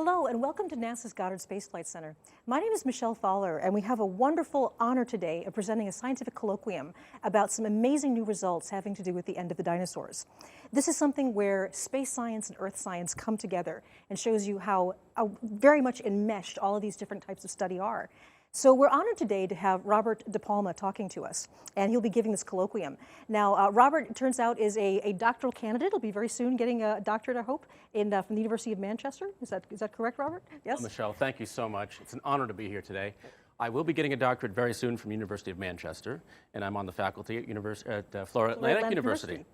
Hello and welcome to NASA's Goddard Space Flight Center. My name is Michelle Thaller and we have a wonderful honor today of presenting a scientific colloquium about some amazing new results having to do with the end of the dinosaurs. This is something where space science and earth science come together and shows you how very much enmeshed all of these different types of study are. So we're honored today to have Robert DePalma talking to us, and he'll be giving this colloquium. Now, Robert, it turns out, is a doctoral candidate. He'll be very soon getting a doctorate, I hope, from the University of Manchester. Is that correct, Robert? Yes? Michelle, thank you so much. It's an honor to be here today. I will be getting a doctorate very soon from the University of Manchester, and I'm on the faculty at Florida Atlantic University.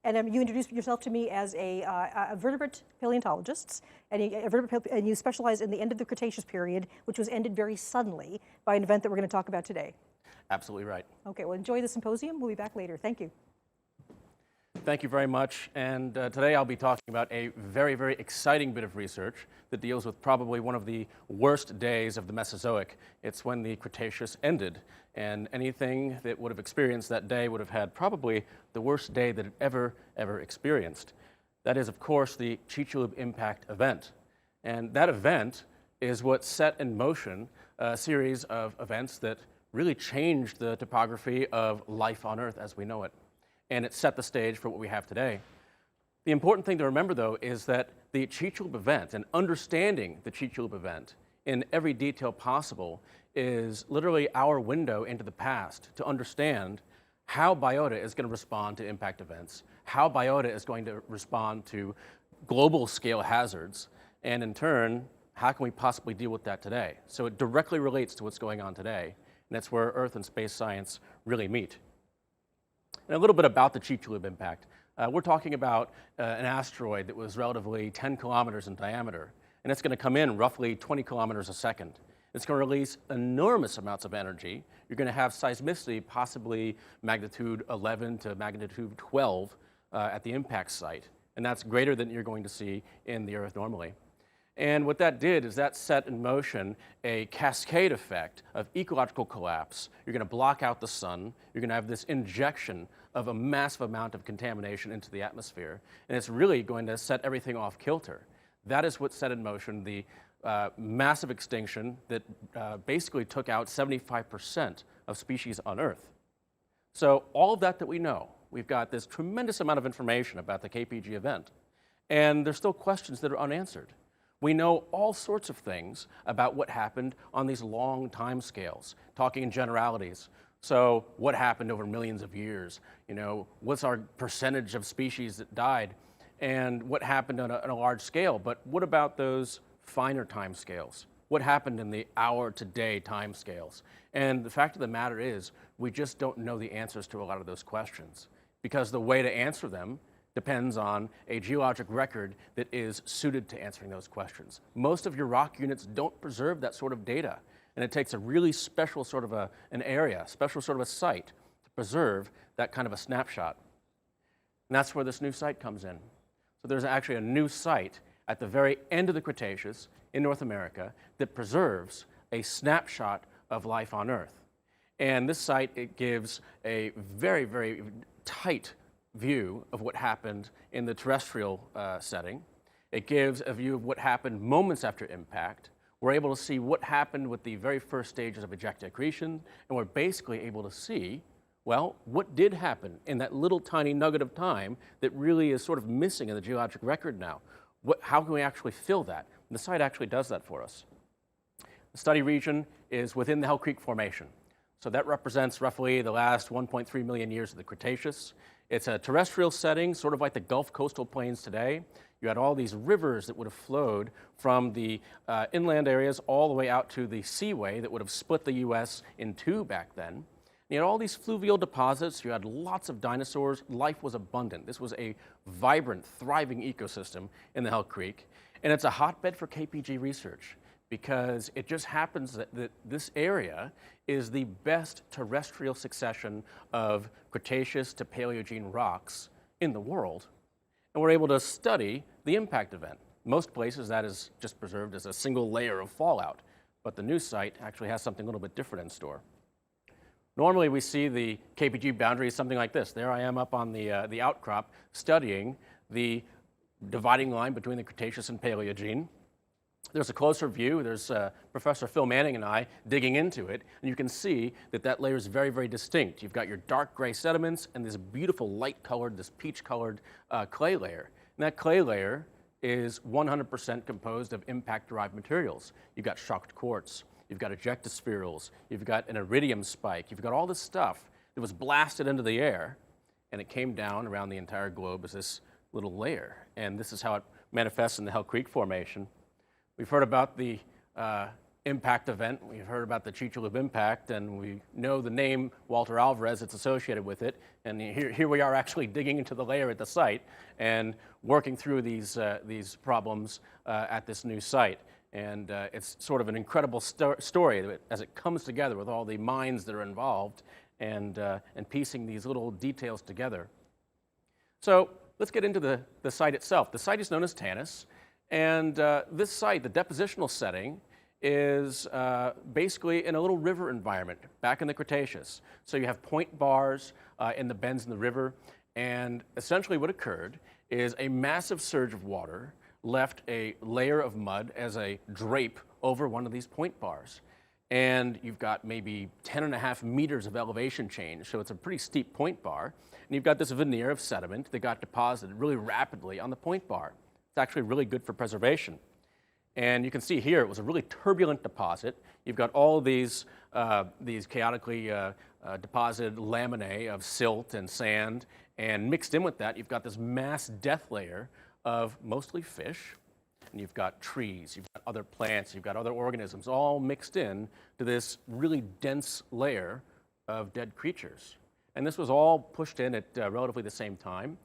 And you introduced yourself to me as a vertebrate paleontologist, and you specialize in the end of the Cretaceous period, which was ended very suddenly by an event that we're going to talk about today. Absolutely right. Okay, well, enjoy the symposium. We'll be back later. Thank you. Thank you very much. And today I'll be talking about a very, very exciting bit of research that deals with probably one of the worst days of the Mesozoic. It's when the Cretaceous ended. And anything that would have experienced that day would have had probably the worst day that it ever experienced. That is, of course, the Chicxulub impact event. And that event is what set in motion a series of events that really changed the topography of life on Earth as we know it. And it set the stage for what we have today. The important thing to remember, though, is that the Chicxulub event and understanding the Chicxulub event in every detail possible is literally our window into the past to understand how biota is going to respond to impact events, how biota is going to respond to global scale hazards, and in turn, how can we possibly deal with that today? So it directly relates to what's going on today, and that's where Earth and space science really meet. And a little bit about the Chicxulub impact. We're talking about an asteroid that was relatively 10 kilometers in diameter, and it's going to come in roughly 20 kilometers a second. It's going to release enormous amounts of energy. You're going to have seismicity, possibly magnitude 11 to magnitude 12 at the impact site, and that's greater than you're going to see in the Earth normally. And what that did is that set in motion a cascade effect of ecological collapse. You're going to block out the sun. You're going to have this injection of a massive amount of contamination into the atmosphere. And it's really going to set everything off kilter. That is what set in motion the massive extinction that basically took out 75% of species on Earth. So all of that we know, we've got this tremendous amount of information about the KPG event. And there's still questions that are unanswered. We know all sorts of things about what happened on these long time scales, talking in generalities. So what happened over millions of years? You know, what's our percentage of species that died? And what happened on a large scale? But what about those finer time scales? What happened in the hour to day time scales? And the fact of the matter is, we just don't know the answers to a lot of those questions, because the way to answer them depends on a geologic record that is suited to answering those questions. Most of your rock units don't preserve that sort of data, and it takes a really special sort of an area, special sort of a site to preserve that kind of a snapshot. And that's where this new site comes in. So there's actually a new site at the very end of the Cretaceous in North America that preserves a snapshot of life on Earth. And this site, it gives a very, very tight view of what happened in the terrestrial setting. It gives a view of what happened moments after impact. We're able to see what happened with the very first stages of ejecta accretion, and we're basically able to see, well, what did happen in that little tiny nugget of time that really is sort of missing in the geologic record now. How can we actually fill that? And the site actually does that for us. The study region is within the Hell Creek Formation. So that represents roughly the last 1.3 million years of the Cretaceous. It's a terrestrial setting, sort of like the Gulf coastal plains today. You had all these rivers that would have flowed from the inland areas all the way out to the seaway that would have split the US in two back then. You had all these fluvial deposits. You had lots of dinosaurs. Life was abundant. This was a vibrant, thriving ecosystem in the Hell Creek. And it's a hotbed for KPG research, because it just happens that this area is the best terrestrial succession of Cretaceous to Paleogene rocks in the world. And we're able to study the impact event. Most places that is just preserved as a single layer of fallout, but the new site actually has something a little bit different in store. Normally we see the KPG boundary as something like this. There I am up on the outcrop studying the dividing line between the Cretaceous and Paleogene. there's a closer view. There's Professor Phil Manning and I digging into it, and you can see that that layer is very, very distinct. You've got your dark gray sediments and this beautiful light-colored, this peach-colored clay layer. And that clay layer is 100% composed of impact-derived materials. You've got shocked quartz, you've got ejectospherules, you've got an iridium spike, you've got all this stuff that was blasted into the air, and it came down around the entire globe as this little layer. And this is how it manifests in the Hell Creek Formation. We've heard about the impact event. We've heard about the Chicxulub impact, and we know the name Walter Alvarez that's associated with it. And here we are actually digging into the layer at the site and working through these problems at this new site. And it's sort of an incredible story as it comes together with all the minds that are involved and piecing these little details together. So let's get into the site itself. The site is known as Tanis. And this site, the depositional setting, is basically in a little river environment back in the Cretaceous. So you have point bars in the bends in the river, and essentially what occurred is a massive surge of water left a layer of mud as a drape over one of these point bars. And you've got maybe 10.5 meters of elevation change, so it's a pretty steep point bar. And you've got this veneer of sediment that got deposited really rapidly on the point bar. It's actually really good for preservation. And you can see here, it was a really turbulent deposit. You've got all these chaotically deposited laminae of silt and sand, and mixed in with that, you've got this mass death layer of mostly fish, and you've got trees, you've got other plants, you've got other organisms, all mixed in to this really dense layer of dead creatures. And this was all pushed in at relatively the same time.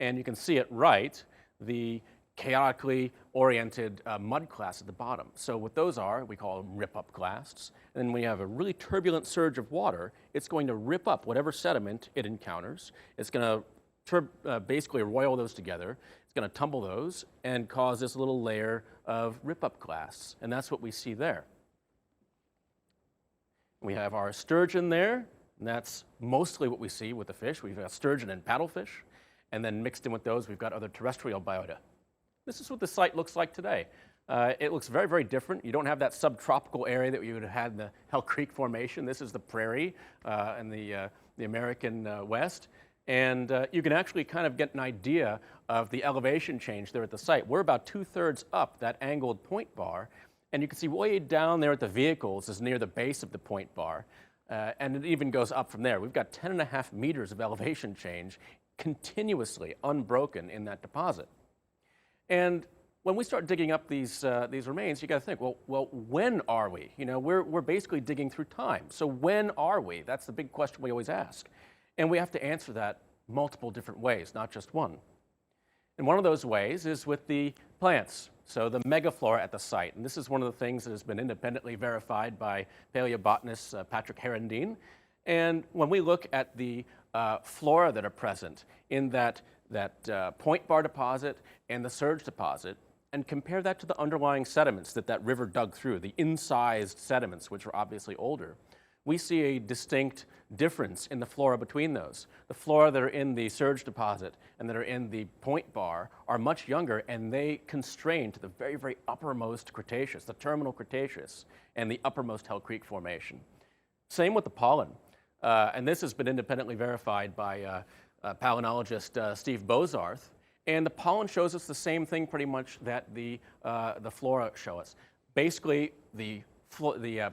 And you can see it right, the chaotically oriented mud clasts at the bottom. So what those are, we call them rip-up clasts. And then when you have a really turbulent surge of water, it's going to rip up whatever sediment it encounters. It's going to basically roil those together. It's going to tumble those and cause this little layer of rip-up clasts. And that's what we see there. We have our sturgeon there, and that's mostly what we see with the fish. We've got sturgeon and paddlefish. And then mixed in with those, we've got other terrestrial biota. This is what the site looks like today. It looks very, very different. You don't have that subtropical area that you would have had in the Hell Creek Formation. This is the prairie in the American West. And you can actually kind of get an idea of the elevation change there at the site. We're about 2/3 up that angled point bar. And you can see way down there at the vehicles is near the base of the point bar. And it even goes up from there. We've got 10.5 meters of elevation change continuously unbroken in that deposit. And when we start digging up these remains, you got to think, well, when are we? You know, we're basically digging through time. So when are we? That's the big question we always ask. And we have to answer that multiple different ways, not just one. And one of those ways is with the plants, so the megaflora at the site. And this is one of the things that has been independently verified by paleobotanist Patrick Herendeen. And when we look at the flora that are present in that point bar deposit and the surge deposit, and compare that to the underlying sediments that river dug through, the incised sediments, which are obviously older, we see a distinct difference in the flora between those. The flora that are in the surge deposit and that are in the point bar are much younger, and they constrain to the very, very uppermost Cretaceous, the terminal Cretaceous, and the uppermost Hell Creek Formation. Same with the pollen. And this has been independently verified by paleontologist Steve Bozarth. And the pollen shows us the same thing pretty much that the flora show us. Basically, the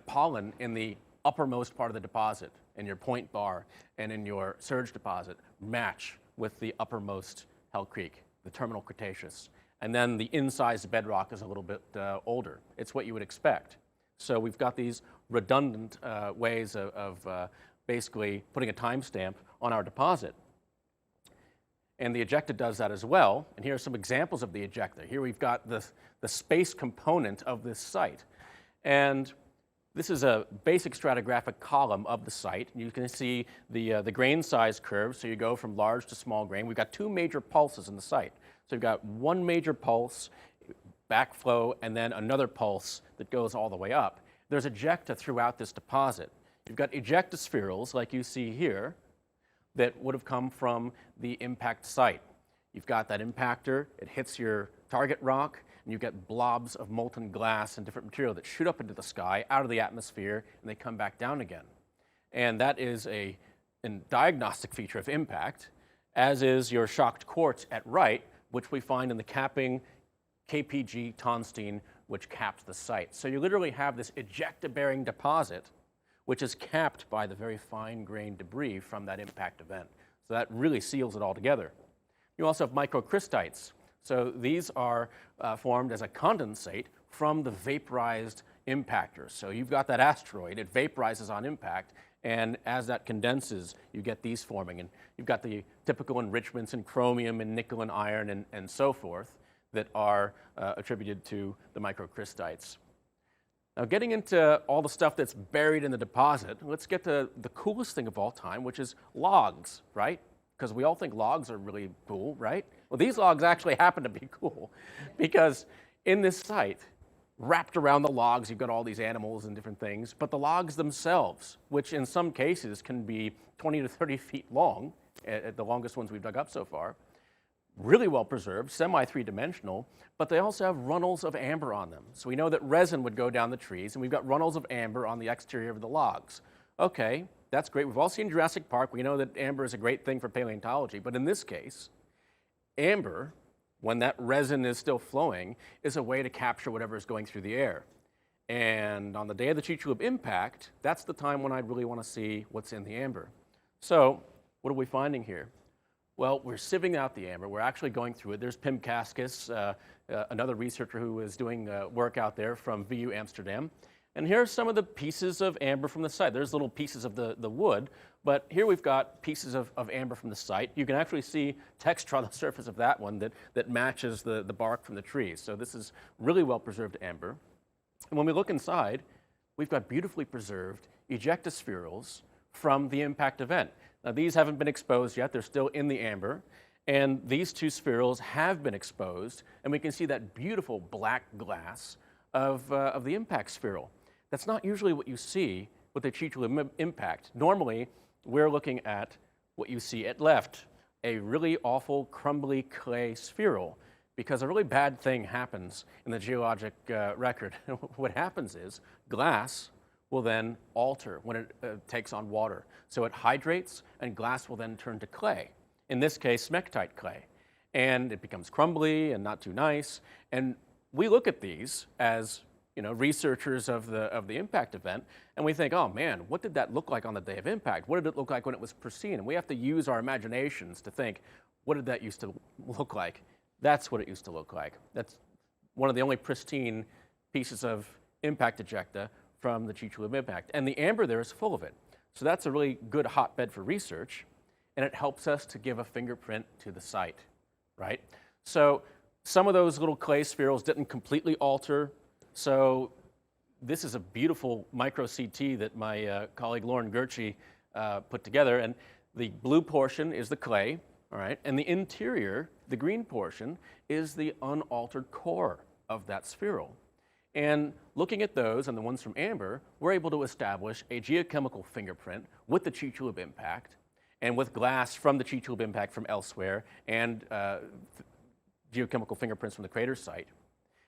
pollen in the uppermost part of the deposit, in your point bar and in your surge deposit, match with the uppermost Hell Creek, the terminal Cretaceous. And then the incised bedrock is a little bit older. It's what you would expect. So we've got these redundant ways of basically putting a timestamp on our deposit. And the ejecta does that as well. And here are some examples of the ejecta. Here we've got the space component of this site. And this is a basic stratigraphic column of the site. You can see the grain size curve. So you go from large to small grain. We've got two major pulses in the site. So we've got one major pulse, backflow, and then another pulse that goes all the way up. There's ejecta throughout this deposit. You've got ejectospherules, like you see here, that would have come from the impact site. You've got that impactor, it hits your target rock, and you get blobs of molten glass and different material that shoot up into the sky, out of the atmosphere, and they come back down again. And that is a diagnostic feature of impact, as is your shocked quartz at right, which we find in the capping KPG Tonstein, which caps the site. So you literally have this ejecta-bearing deposit, which is capped by the very fine-grained debris from that impact event. So that really seals it all together. You also have microcrystites. So these are formed as a condensate from the vaporized impactors. So you've got that asteroid, it vaporizes on impact, and as that condenses, you get these forming. And you've got the typical enrichments in chromium and nickel and iron and so forth that are attributed to the microcrystites. Now, getting into all the stuff that's buried in the deposit, let's get to the coolest thing of all time, which is logs, right? Because we all think logs are really cool, right? Well, these logs actually happen to be cool because in this site, wrapped around the logs, you've got all these animals and different things, but the logs themselves, which in some cases can be 20 to 30 feet long, the longest ones we've dug up so far, really well preserved, semi-three-dimensional, but they also have runnels of amber on them. So we know that resin would go down the trees, and we've got runnels of amber on the exterior of the logs. Okay, that's great. We've all seen Jurassic Park. We know that amber is a great thing for paleontology, but in this case, amber, when that resin is still flowing, is a way to capture whatever is going through the air. And on the day of the Chicxulub impact, that's the time when I really want to see what's in the amber. So what are we finding here? Well, we're sieving out the amber. We're actually going through it. There's Pim Kaskis, another researcher who is doing work out there from VU Amsterdam. And here are some of the pieces of amber from the site. There's little pieces of the wood, but here we've got pieces of amber from the site. You can actually see texture on the surface of that one that matches the bark from the trees. So this is really well preserved amber. And when we look inside, we've got beautifully preserved ejectospherules from the impact event. Now, these haven't been exposed yet. They're still in the amber. And these two spherules have been exposed, and we can see that beautiful black glass of the impact spherule. That's not usually what you see with the Chicxulub impact. Normally, we're looking at what you see at left, a really awful, crumbly clay spherule, because a really bad thing happens in the geologic record. What happens is glass will then alter when it takes on water. So it hydrates, and glass will then turn to clay, in this case, smectite clay. And it becomes crumbly and not too nice. And we look at these as researchers of the impact event, and we think, oh man, what did that look like on the day of impact? What did it look like when it was pristine? And we have to use our imaginations to think, what did that used to look like? That's what it used to look like. That's one of the only pristine pieces of impact ejecta from the Chicxulub impact. And the amber there is full of it. So that's a really good hotbed for research, and it helps us to give a fingerprint to the site, right? So some of those little clay spherules didn't completely alter. So this is a beautiful micro CT that my colleague Lauren Gertschy put together. And the blue portion is the clay, all right? And the interior, the green portion, is the unaltered core of that spherule. And looking at those and the ones from amber, we're able to establish a geochemical fingerprint with the Chicxulub impact and with glass from the Chicxulub impact from elsewhere and geochemical fingerprints from the crater site.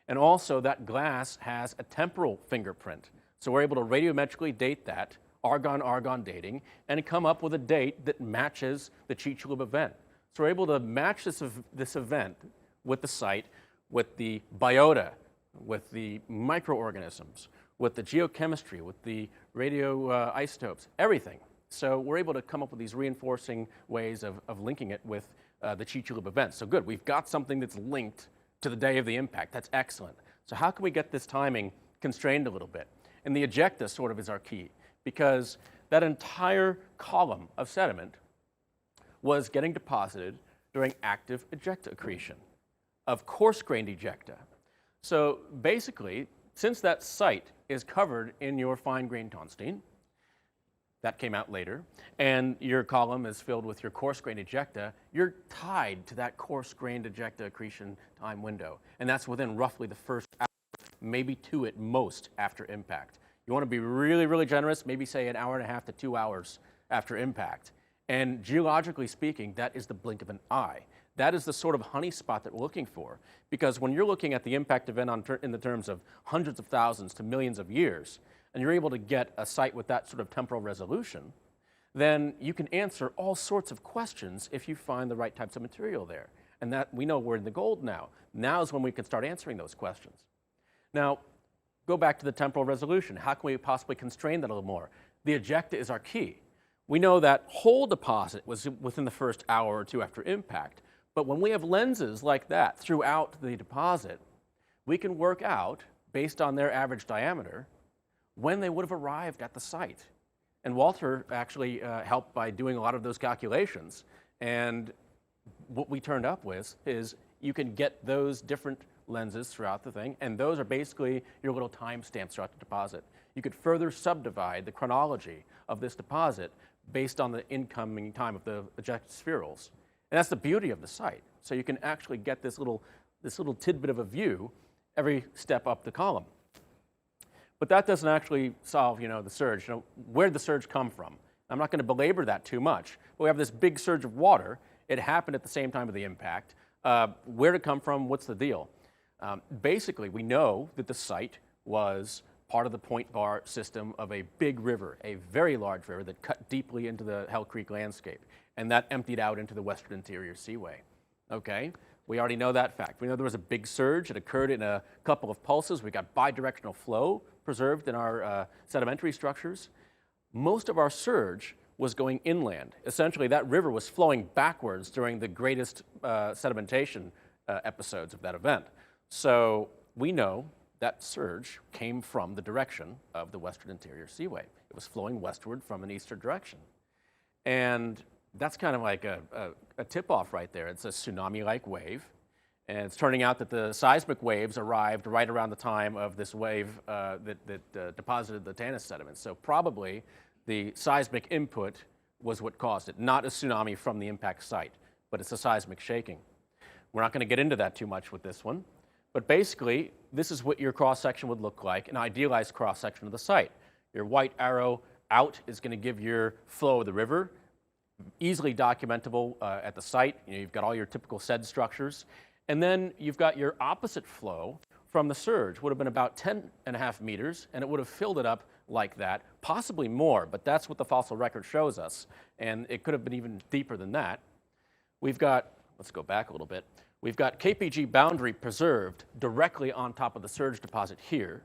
And also that glass has a temporal fingerprint. So we're able to radiometrically date that, argon-argon dating, and come up with a date that matches the Chicxulub event. So we're able to match this event with the site, with the biota, with the microorganisms, with the geochemistry, with the radioisotopes, everything. So we're able to come up with these reinforcing ways of linking it with the Chicxulub event. So good, we've got something that's linked to the day of the impact. That's excellent. So how can we get this timing constrained a little bit? And the ejecta sort of is our key, because that entire column of sediment was getting deposited during active ejecta accretion of coarse-grained ejecta. So basically, since that site is covered in your fine-grained tonstein, that came out later, and your column is filled with your coarse-grained ejecta, you're tied to that coarse-grained ejecta accretion time window. And that's within roughly the first hour, maybe 2 at most after impact. You want to be really, really generous, maybe say an hour and a half to 2 hours after impact. And geologically speaking, that is the blink of an eye. That is the sort of honey spot that we're looking for. Because when you're looking at the impact event in the terms of hundreds of thousands to millions of years, and you're able to get a site with that sort of temporal resolution, then you can answer all sorts of questions if you find the right types of material there. And that we know we're in the gold now. Now is when we can start answering those questions. Now, go back to the temporal resolution. How can we possibly constrain that a little more? The ejecta is our key. We know that whole deposit was within the first hour or two after impact. But when we have lenses like that throughout the deposit, we can work out, based on their average diameter, when they would have arrived at the site. And Walter actually helped by doing a lot of those calculations. And what we turned up with is you can get those different lenses throughout the thing, and those are basically your little timestamps throughout the deposit. You could further subdivide the chronology of this deposit based on the incoming time of the ejected spherules. And that's the beauty of the site. So you can actually get this little tidbit of a view every step up the column. But that doesn't actually solve, the surge. Where did the surge come from? I'm not going to belabor that too much. But we have this big surge of water. It happened at the same time of the impact. Where did it come from? What's the deal? Basically, we know that the site was part of the point bar system of a big river, a very large river that cut deeply into the Hell Creek landscape, and that emptied out into the Western Interior Seaway. Okay, we already know that fact. We know there was a big surge. It occurred in a couple of pulses. We got bidirectional flow preserved in our sedimentary structures. Most of our surge was going inland. Essentially, that river was flowing backwards during the greatest sedimentation episodes of that event. So we know that surge came from the direction of the Western Interior Seaway. It was flowing westward from an eastern direction. And that's kind of like a tip-off right there. It's a tsunami-like wave. And it's turning out that the seismic waves arrived right around the time of this wave that deposited the Tanis sediments. So probably the seismic input was what caused it, not a tsunami from the impact site, but it's a seismic shaking. We're not going to get into that too much with this one. But basically, this is what your cross-section would look like, an idealized cross-section of the site. Your white arrow out is going to give your flow of the river, easily documentable at the site. You've got all your typical SED structures. And then you've got your opposite flow from the surge. Would have been about 10.5 meters, and it would have filled it up like that, possibly more, but that's what the fossil record shows us. And it could have been even deeper than that. We've got, let's go back a little bit. We've got KPG boundary preserved directly on top of the surge deposit here.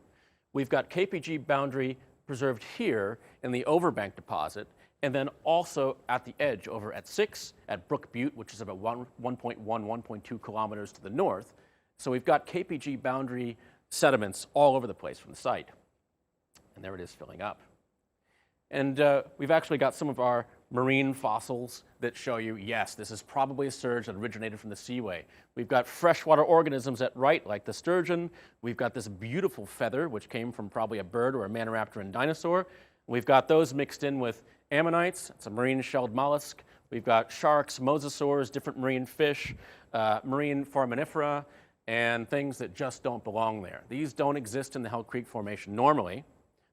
We've got KPG boundary preserved here in the overbank deposit, and then also at the edge over at 6 at Brook Butte, which is about 1.1, 1.2 kilometers to the north. So we've got KPG boundary sediments all over the place from the site. And there it is filling up. And we've actually got some of our marine fossils that show you, yes, this is probably a surge that originated from the seaway. We've got freshwater organisms at right, like the sturgeon. We've got this beautiful feather, which came from probably a bird or a Maniraptoran dinosaur. We've got those mixed in with ammonites. It's a marine shelled mollusk. We've got sharks, mosasaurs, different marine fish, marine foraminifera, and things that just don't belong there. These don't exist in the Hell Creek Formation normally.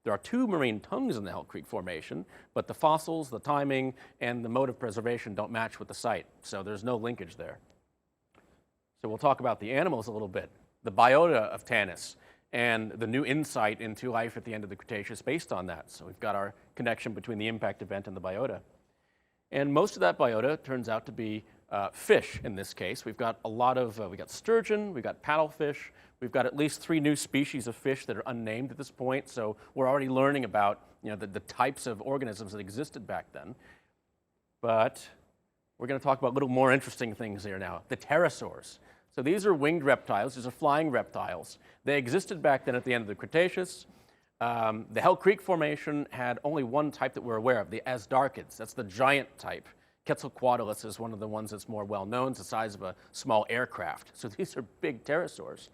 There are 2 marine tongues in the Hell Creek Formation, but the fossils, the timing, and the mode of preservation don't match with the site, so there's no linkage there. So we'll talk about the animals a little bit, the biota of Tanis, and the new insight into life at the end of the Cretaceous based on that. So we've got our connection between the impact event and the biota. And most of that biota turns out to be fish in this case. We've got a lot of, we got sturgeon, we've got paddlefish, we've got at least 3 new species of fish that are unnamed at this point, so we're already learning about the types of organisms that existed back then. But we're going to talk about little more interesting things here now, the pterosaurs. So these are winged reptiles, these are flying reptiles. They existed back then at the end of the Cretaceous. The Hell Creek Formation had only one type that we're aware of, the asdarchids. That's the giant type. Quetzalcoatlus is one of the ones that's more well known. It's the size of a small aircraft. So these are big pterosaurs.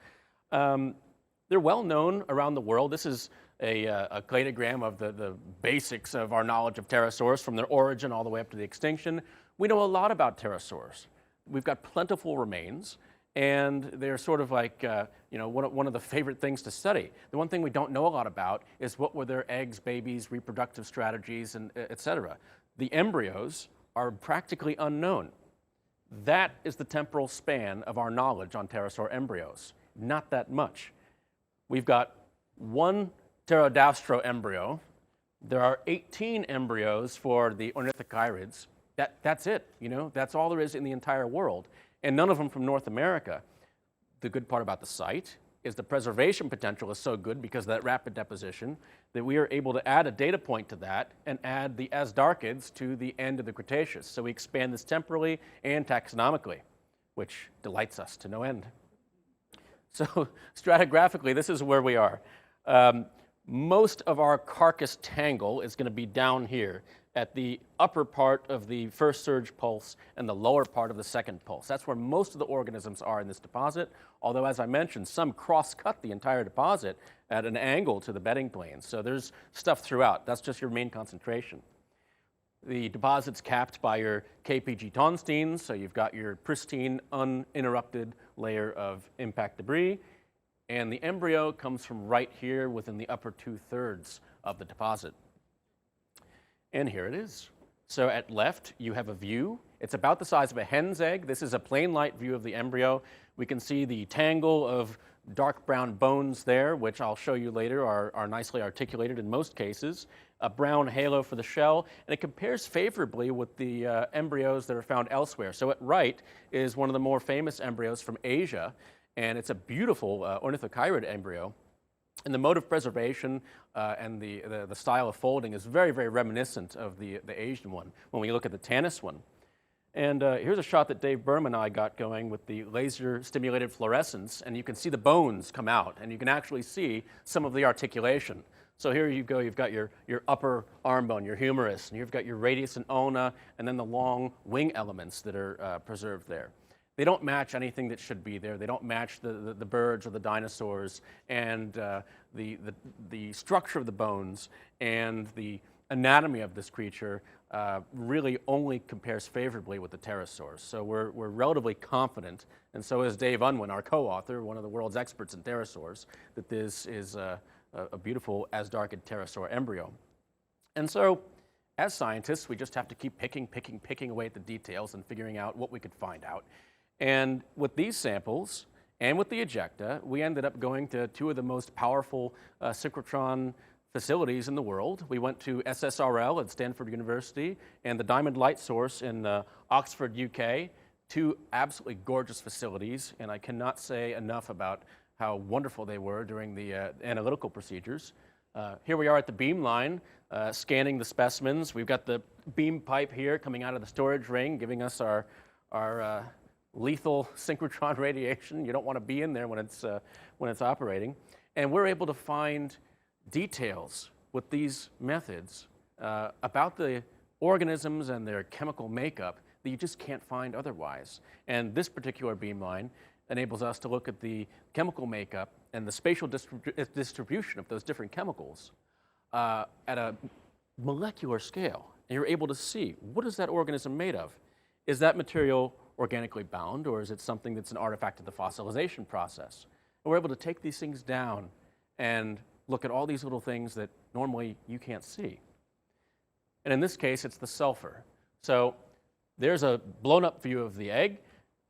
They're well known around the world. This is a cladogram of the basics of our knowledge of pterosaurs from their origin all the way up to the extinction. We know a lot about pterosaurs. We've got plentiful remains, and they're sort of like one of the favorite things to study. The one thing we don't know a lot about is what were their eggs, babies, reproductive strategies, and et cetera. The embryos are practically unknown. That is the temporal span of our knowledge on pterosaur embryos. Not that much. We've got one pterodastro embryo. There are 18 embryos for the ornithochirids. That's it, you know, that's all there is in the entire world, and none of them from North America. The good part about the site is the preservation potential is so good because of that rapid deposition that we are able to add a data point to that and add the Asdarchids to the end of the Cretaceous. So we expand this temporally and taxonomically, which delights us to no end. So stratigraphically, this is where we are. Most of our carcass tangle is going to be down here at the upper part of the first surge pulse and the lower part of the second pulse. That's where most of the organisms are in this deposit, although as I mentioned, some cross-cut the entire deposit at an angle to the bedding planes. So there's stuff throughout. That's just your main concentration. The deposit's capped by your KPG tonsteins, so you've got your pristine, uninterrupted layer of impact debris, and the embryo comes from right here within the upper 2/3 of the deposit. And here it is. So at left, you have a view. It's about the size of a hen's egg. This is a plain light view of the embryo. We can see the tangle of dark brown bones there, which I'll show you later are nicely articulated in most cases. A brown halo for the shell, and it compares favorably with the embryos that are found elsewhere. So at right is one of the more famous embryos from Asia, and it's a beautiful ornithochirid embryo. And the mode of preservation and the style of folding is very, very reminiscent of the Asian one when we look at the Tanis one. And here's a shot that Dave Berman and I got going with the laser stimulated fluorescence, and you can see the bones come out, and you can actually see some of the articulation. So here you go, you've got your upper arm bone, your humerus, and you've got your radius and ulna, and then the long wing elements that are preserved there. They don't match anything that should be there. They don't match the birds or the dinosaurs, and the structure of the bones and the anatomy of this creature really only compares favorably with the pterosaurs. So we're relatively confident, and so is Dave Unwin, our co-author, one of the world's experts in pterosaurs, that this is a beautiful Asdarchid pterosaur embryo. And so, as scientists, we just have to keep picking away at the details and figuring out what we could find out. And with these samples, and with the ejecta, we ended up going to two of the most powerful synchrotron facilities in the world. We went to SSRL at Stanford University and the Diamond Light Source in Oxford, UK, two absolutely gorgeous facilities, and I cannot say enough about how wonderful they were during the analytical procedures. Here we are at the beamline, scanning the specimens. We've got the beam pipe here coming out of the storage ring, giving us our lethal synchrotron radiation. You don't want to be in there when it's operating. And we're able to find details with these methods about the organisms and their chemical makeup that you just can't find otherwise. And this particular beamline enables us to look at the chemical makeup and the spatial distribution of those different chemicals at a molecular scale. And you're able to see, what is that organism made of? Is that material organically bound, or is it something that's an artifact of the fossilization process? And we're able to take these things down and look at all these little things that normally you can't see. And in this case, it's the sulfur. So there's a blown up view of the egg.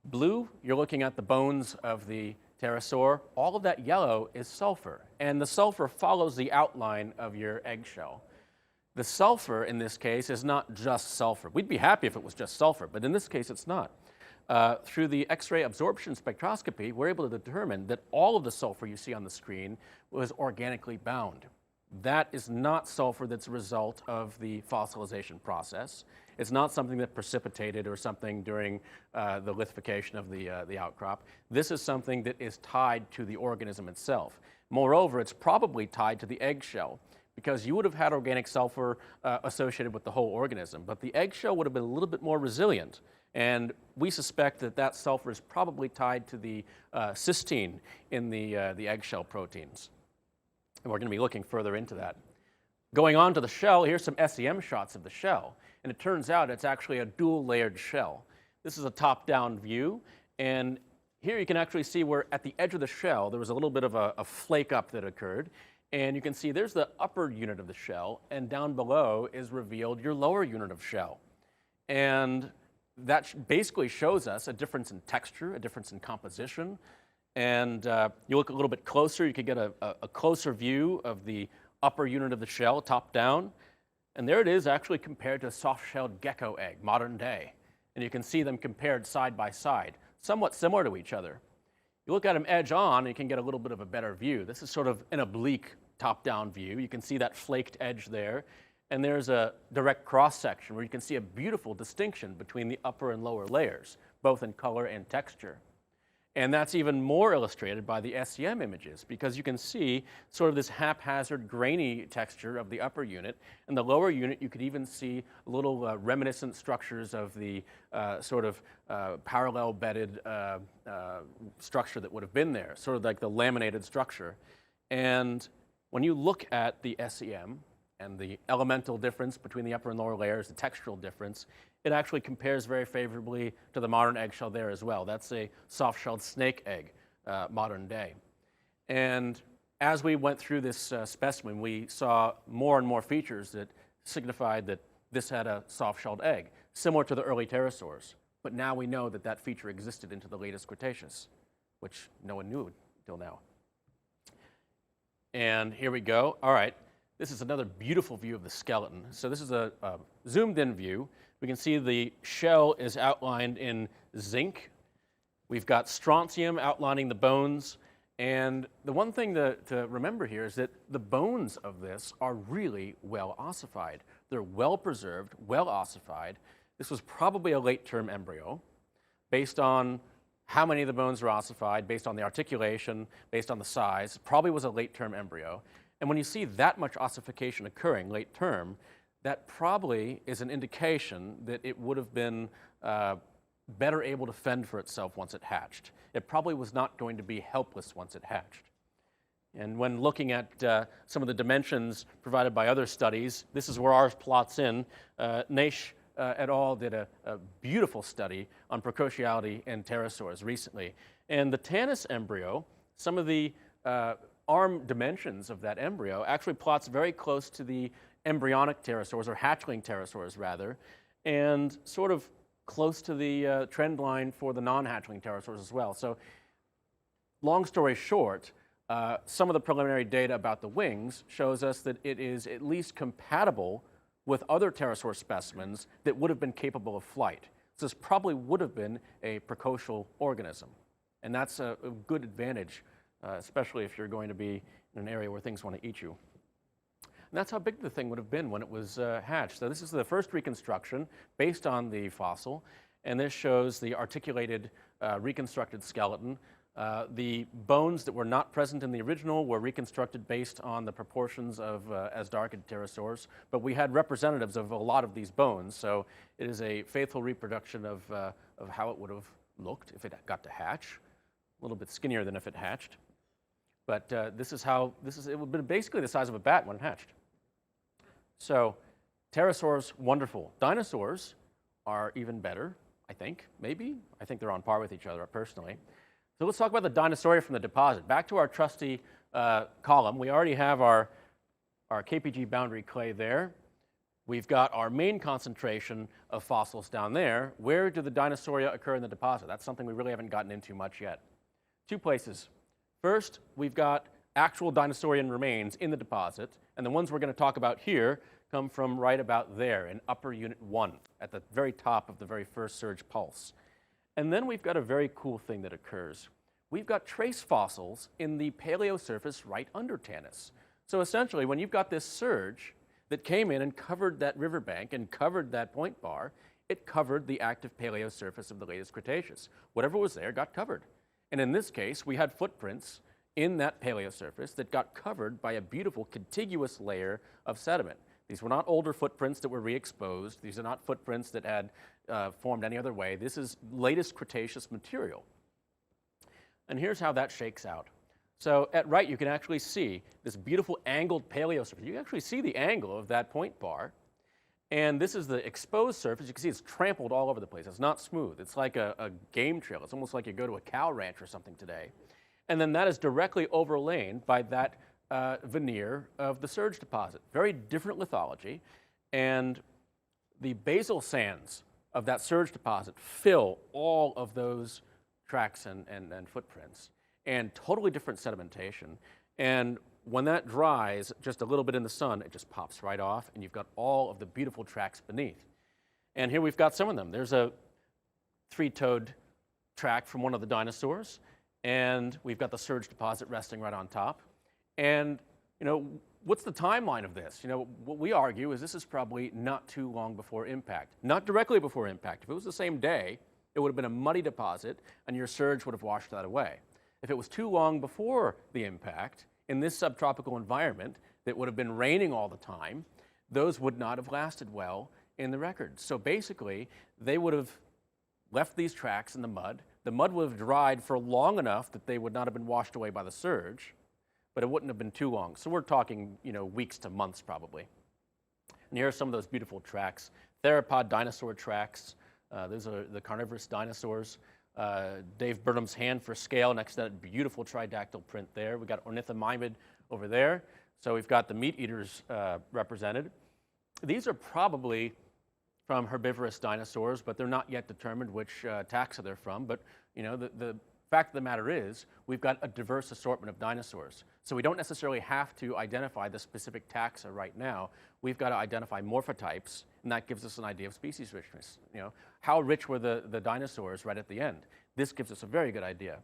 Blue, you're looking at the bones of the pterosaur. All of that yellow is sulfur, and the sulfur follows the outline of your eggshell. The sulfur in this case is not just sulfur. We'd be happy if it was just sulfur, but in this case it's not. Through the X-ray absorption spectroscopy, we're able to determine that all of the sulfur you see on the screen was organically bound. That is not sulfur that's a result of the fossilization process. It's not something that precipitated or something during the lithification of the outcrop. This is something that is tied to the organism itself. Moreover, it's probably tied to the eggshell, because you would have had organic sulfur associated with the whole organism, but the eggshell would have been a little bit more resilient. And we suspect that that sulfur is probably tied to the cysteine in the eggshell proteins. And we're going to be looking further into that. Going on to the shell, here's some SEM shots of the shell. And it turns out it's actually a dual-layered shell. This is a top-down view. And here you can actually see where at the edge of the shell, there was a little bit of a flake-up that occurred. And you can see there's the upper unit of the shell, and down below is revealed your lower unit of shell. And that basically shows us a difference in texture, a difference in composition. And you look a little bit closer, you can get a closer view of the upper unit of the shell, top down. And there it is actually compared to a soft-shelled gecko egg, modern day. And you can see them compared side by side, somewhat similar to each other. You look at them edge on, and you can get a little bit of a better view. This is sort of an oblique top-down view. You can see that flaked edge there. And there's a direct cross-section where you can see a beautiful distinction between the upper and lower layers, both in color and texture. And that's even more illustrated by the SEM images, because you can see sort of this haphazard, grainy texture of the upper unit. In the lower unit, you could even see little reminiscent structures of the sort of parallel bedded structure that would have been there, sort of like the laminated structure. And when you look at the SEM and the elemental difference between the upper and lower layers, the textural difference, it actually compares very favorably to the modern eggshell there as well. That's a soft-shelled snake egg, modern day. And as we went through this specimen, we saw more and more features that signified that this had a soft-shelled egg, similar to the early pterosaurs. But now we know that that feature existed into the latest Cretaceous, which no one knew until now. And here we go. All right, this is another beautiful view of the skeleton. So this is a zoomed-in view. We can see the shell is outlined in zinc. We've got strontium outlining the bones. And the one thing to remember here is that the bones of this are really well ossified. They're well preserved, well ossified. This was probably a late-term embryo based on how many of the bones were ossified, based on the articulation, based on the size. Probably was a late-term embryo. And when you see that much ossification occurring late-term, that probably is an indication that it would have been better able to fend for itself once it hatched. It probably was not going to be helpless once it hatched. And when looking at some of the dimensions provided by other studies, this is where ours plots in. Naish et al. Did a beautiful study on precociality in pterosaurs recently. And the Tanis embryo, some of the arm dimensions of that embryo actually plots very close to the embryonic pterosaurs, or hatchling pterosaurs rather, and sort of close to the trend line for the non-hatchling pterosaurs as well. So long story short, some of the preliminary data about the wings shows us that it is at least compatible with other pterosaur specimens that would have been capable of flight. So this probably would have been a precocial organism. And that's a good advantage, especially if you're going to be in an area where things want to eat you. And that's how big the thing would have been when it was hatched. So this is the first reconstruction based on the fossil, and this shows the articulated reconstructed skeleton. The bones that were not present in the original were reconstructed based on the proportions of Asdarchid pterosaurs, but we had representatives of a lot of these bones, so it is a faithful reproduction of how it would have looked if it got to hatch. A little bit skinnier than if it hatched. But it would have been basically the size of a bat when it hatched. So pterosaurs, wonderful. Dinosaurs are even better, I think, maybe. I think they're on par with each other personally. So let's talk about the dinosauria from the deposit. Back to our trusty column. We already have our KPG boundary clay there. We've got our main concentration of fossils down there. Where do the dinosauria occur in the deposit? That's something we really haven't gotten into much yet. Two places. First, we've got actual dinosaurian remains in the deposit, and the ones we're going to talk about here come from right about there in upper unit 1, at the very top of the very first surge pulse. And then we've got a very cool thing that occurs. We've got trace fossils in the paleosurface right under Tanis. So essentially, when you've got this surge that came in and covered that riverbank and covered that point bar, it covered the active paleosurface of the latest Cretaceous. Whatever was there got covered. And in this case, we had footprints in that paleosurface that got covered by a beautiful contiguous layer of sediment. These were not older footprints that were re-exposed. These are not footprints that had formed any other way. This is latest Cretaceous material. And here's how that shakes out. So at right, you can actually see this beautiful angled paleosurface. You can actually see the angle of that point bar. And this is the exposed surface. You can see it's trampled all over the place. It's not smooth. It's like a game trail. It's almost like you go to a cow ranch or something today. And then that is directly overlain by that veneer of the surge deposit. Very different lithology. And the basal sands of that surge deposit fill all of those tracks and footprints, and totally different sedimentation. And when that dries just a little bit in the sun, it just pops right off, and you've got all of the beautiful tracks beneath. And here we've got some of them. There's a three-toed track from one of the dinosaurs, and we've got the surge deposit resting right on top. And, what's the timeline of this? What we argue is this is probably not too long before impact. Not directly before impact. If it was the same day, it would have been a muddy deposit, and your surge would have washed that away. If it was too long before the impact, in this subtropical environment that would have been raining all the time, those would not have lasted well in the record. So basically, they would have left these tracks in the mud. The mud would have dried for long enough that they would not have been washed away by the surge, but it wouldn't have been too long. So we're talking, weeks to months probably. And here are some of those beautiful tracks. Theropod dinosaur tracks. Those are the carnivorous dinosaurs. Dave Burnham's hand for scale next to that beautiful tridactyl print there. We've got ornithomimid over there. So we've got the meat eaters represented. These are probably from herbivorous dinosaurs, but they're not yet determined which taxa they're from. But the fact of the matter is we've got a diverse assortment of dinosaurs. So we don't necessarily have to identify the specific taxa right now. We've got to identify morphotypes, and that gives us an idea of species richness. How rich were the dinosaurs right at the end? This gives us a very good idea.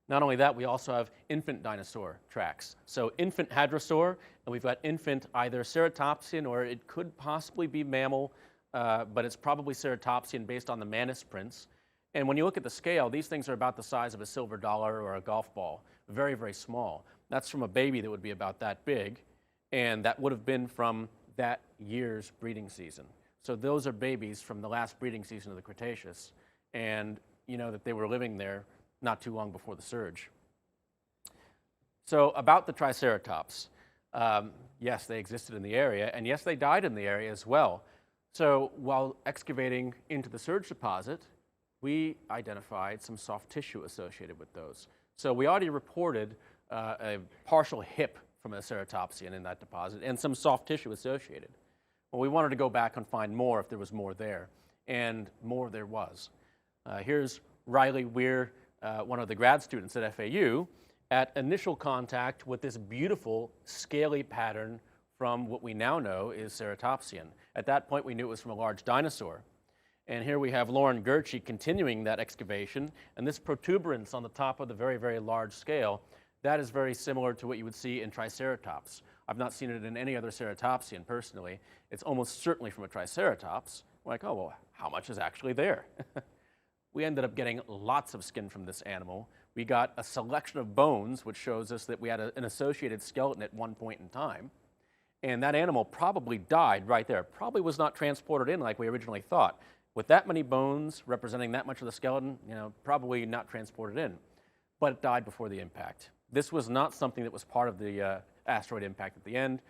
Not only that, we also have infant dinosaur tracks. So infant hadrosaur, and we've got infant either ceratopsian or it could possibly be mammal, but it's probably ceratopsian based on the manus prints. And when you look at the scale, these things are about the size of a silver dollar or a golf ball. Very, very small. That's from a baby that would be about that big, and that would have been from that year's breeding season. So those are babies from the last breeding season of the Cretaceous, and that they were living there not too long before the surge. So about the Triceratops, yes, they existed in the area, and yes, they died in the area as well. So while excavating into the surge deposit, we identified some soft tissue associated with those. So we already reported a partial hip from a ceratopsian in that deposit and some soft tissue associated. Well, we wanted to go back and find more if there was more there, and more there was. Here's Riley Weir, one of the grad students at FAU, at initial contact with this beautiful scaly pattern from what we now know is ceratopsian. At that point, we knew it was from a large dinosaur. And here we have Lauren Gertschy continuing that excavation, and this protuberance on the top of the very, very large scale, that is very similar to what you would see in Triceratops. I've not seen it in any other ceratopsian personally. It's almost certainly from a Triceratops. We're like, oh, well, how much is actually there? We ended up getting lots of skin from this animal. We got a selection of bones, which shows us that we had an associated skeleton at one point in time. And that animal probably died right there. Probably was not transported in like we originally thought. With that many bones representing that much of the skeleton, probably not transported in. But it died before the impact. This was not something that was part of the asteroid impact at the end.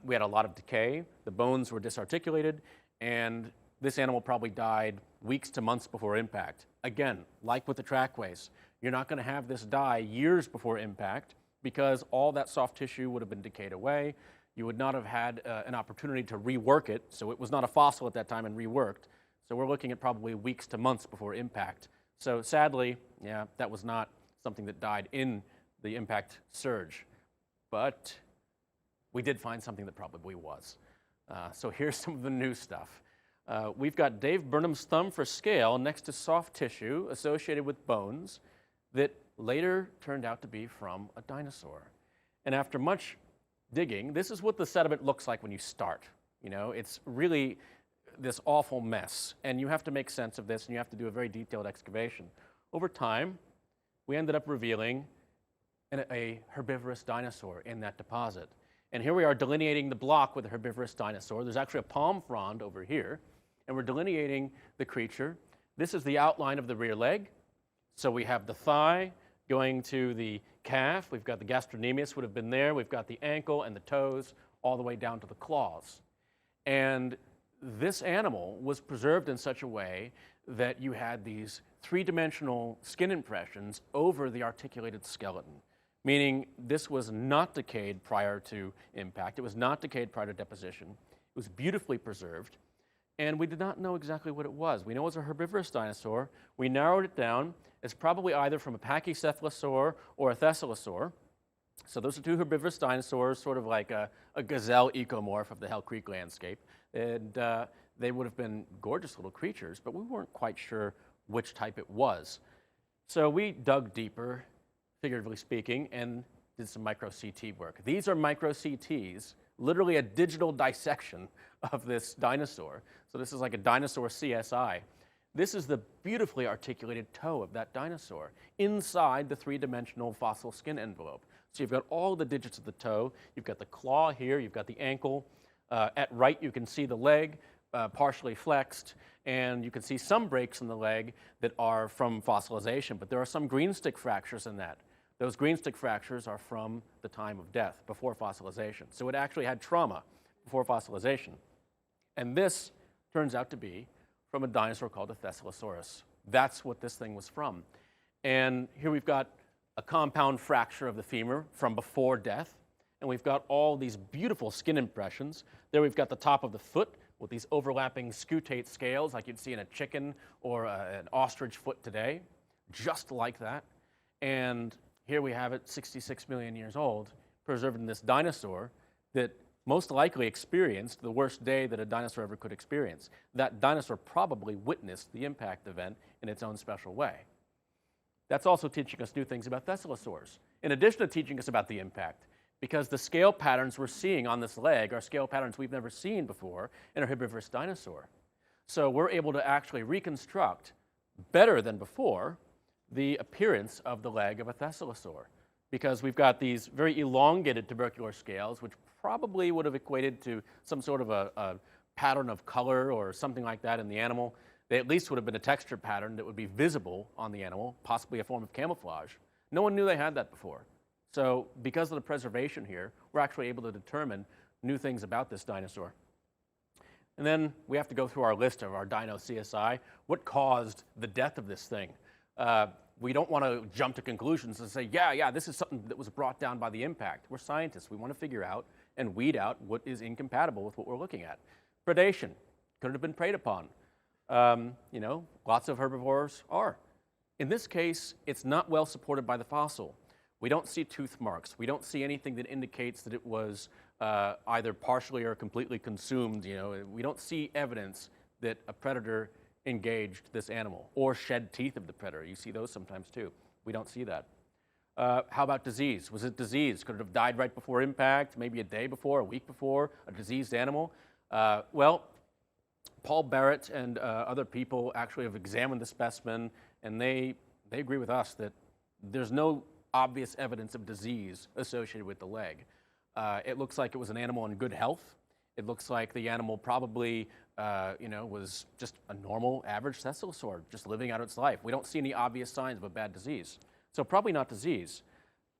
We had a lot of decay. The bones were disarticulated, and this animal probably died weeks to months before impact. Again, like with the trackways, you're not going to have this die years before impact because all that soft tissue would have been decayed away. You would not have had an opportunity to rework it, so it was not a fossil at that time and reworked. So we're looking at probably weeks to months before impact. So sadly, yeah, that was not something that died in the impact surge. But we did find something that probably was. So here's some of the new stuff. We've got Dave Burnham's thumb for scale next to soft tissue associated with bones that later turned out to be from a dinosaur. And after much digging, this is what the sediment looks like when you start. It's really this awful mess, and you have to make sense of this, and you have to do a very detailed excavation. Over time, we ended up revealing a herbivorous dinosaur in that deposit. And here we are delineating the block with a herbivorous dinosaur. There's actually a palm frond over here, and we're delineating the creature. This is the outline of the rear leg. So we have the thigh going to the calf. We've got the gastrocnemius would have been there. We've got the ankle and the toes all the way down to the claws. And this animal was preserved in such a way that you had these three-dimensional skin impressions over the articulated skeleton, meaning this was not decayed prior to impact. It was not decayed prior to deposition. It was beautifully preserved. and we did not know exactly what it was. We know it was a herbivorous dinosaur. We narrowed it down. It's probably either from a pachycephalosaur or a thescelosaur. So those are two herbivorous dinosaurs, sort of like a gazelle ecomorph of the Hell Creek landscape. And they would have been gorgeous little creatures, but we weren't quite sure which type it was. So we dug deeper, figuratively speaking, and did some micro-CT work. These are micro-CTs, literally a digital dissection of this dinosaur. So this is like a dinosaur CSI. This is the beautifully articulated toe of that dinosaur inside the three-dimensional fossil skin envelope. So you've got all the digits of the toe. You've got the claw here. You've got the ankle. At right, you can see the leg partially flexed, and you can see some breaks in the leg that are from fossilization, but there are some green stick fractures in that. Those green stick fractures are from the time of death, before fossilization. So it actually had trauma before fossilization. And this turns out to be from a dinosaur called a Thescelosaurus. That's what this thing was from. And here we've got a compound fracture of the femur from before death, and we've got all these beautiful skin impressions. There we've got the top of the foot with these overlapping scutate scales like you'd see in a chicken or an ostrich foot today, just like that. And here we have it 66 million years old, preserved in this dinosaur that most likely experienced the worst day that a dinosaur ever could experience. That dinosaur probably witnessed the impact event in its own special way. That's also teaching us new things about thescelosaurs, in addition to teaching us about the impact, because the scale patterns we're seeing on this leg are scale patterns we've never seen before in a herbivorous dinosaur. So we're able to actually reconstruct, better than before, the appearance of the leg of a thescelosaur, because we've got these very elongated tubercular scales, which probably would have equated to some sort of a pattern of color or something like that in the animal. They at least would have been a texture pattern that would be visible on the animal, possibly a form of camouflage. No one knew they had that before. So because of the preservation here, we're actually able to determine new things about this dinosaur. And then we have to go through our list of our dino CSI. What caused the death of this thing? We don't want to jump to conclusions and say, yeah, this is something that was brought down by the impact. We're scientists. We want to figure out and weed out what is incompatible with what we're looking at. Predation. Could it have been preyed upon? Lots of herbivores are. In this case, it's not well supported by the fossil. We don't see tooth marks. We don't see anything that indicates that it was either partially or completely consumed. We don't see evidence that a predator engaged this animal or shed teeth of the predator. You see those sometimes too. We don't see that. How about disease? Was it disease? Could it have died right before impact, maybe a day before, a week before, a diseased animal? Well, Paul Barrett and other people actually have examined the specimen, and they agree with us that there's no obvious evidence of disease associated with the leg. It looks like it was an animal in good health. It looks like the animal probably, was just a normal, average thescelosaur, just living out its life. We don't see any obvious signs of a bad disease. So probably not disease.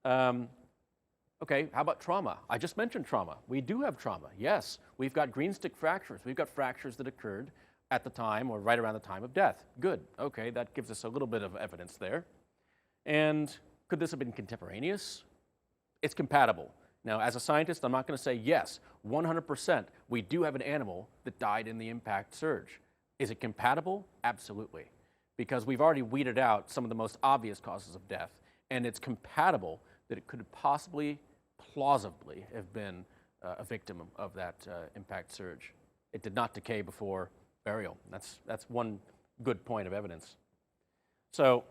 Okay, how about trauma? I just mentioned trauma. We do have trauma, yes. We've got green stick fractures. We've got fractures that occurred at the time or right around the time of death. Good, okay, that gives us a little bit of evidence there. And could this have been contemporaneous? It's compatible. Now, as a scientist, I'm not going to say yes, 100%, we do have an animal that died in the impact surge. Is it compatible? Absolutely. Because we've already weeded out some of the most obvious causes of death, and it's compatible that it could possibly, plausibly have been a victim of that impact surge. It did not decay before burial. That's one good point of evidence. So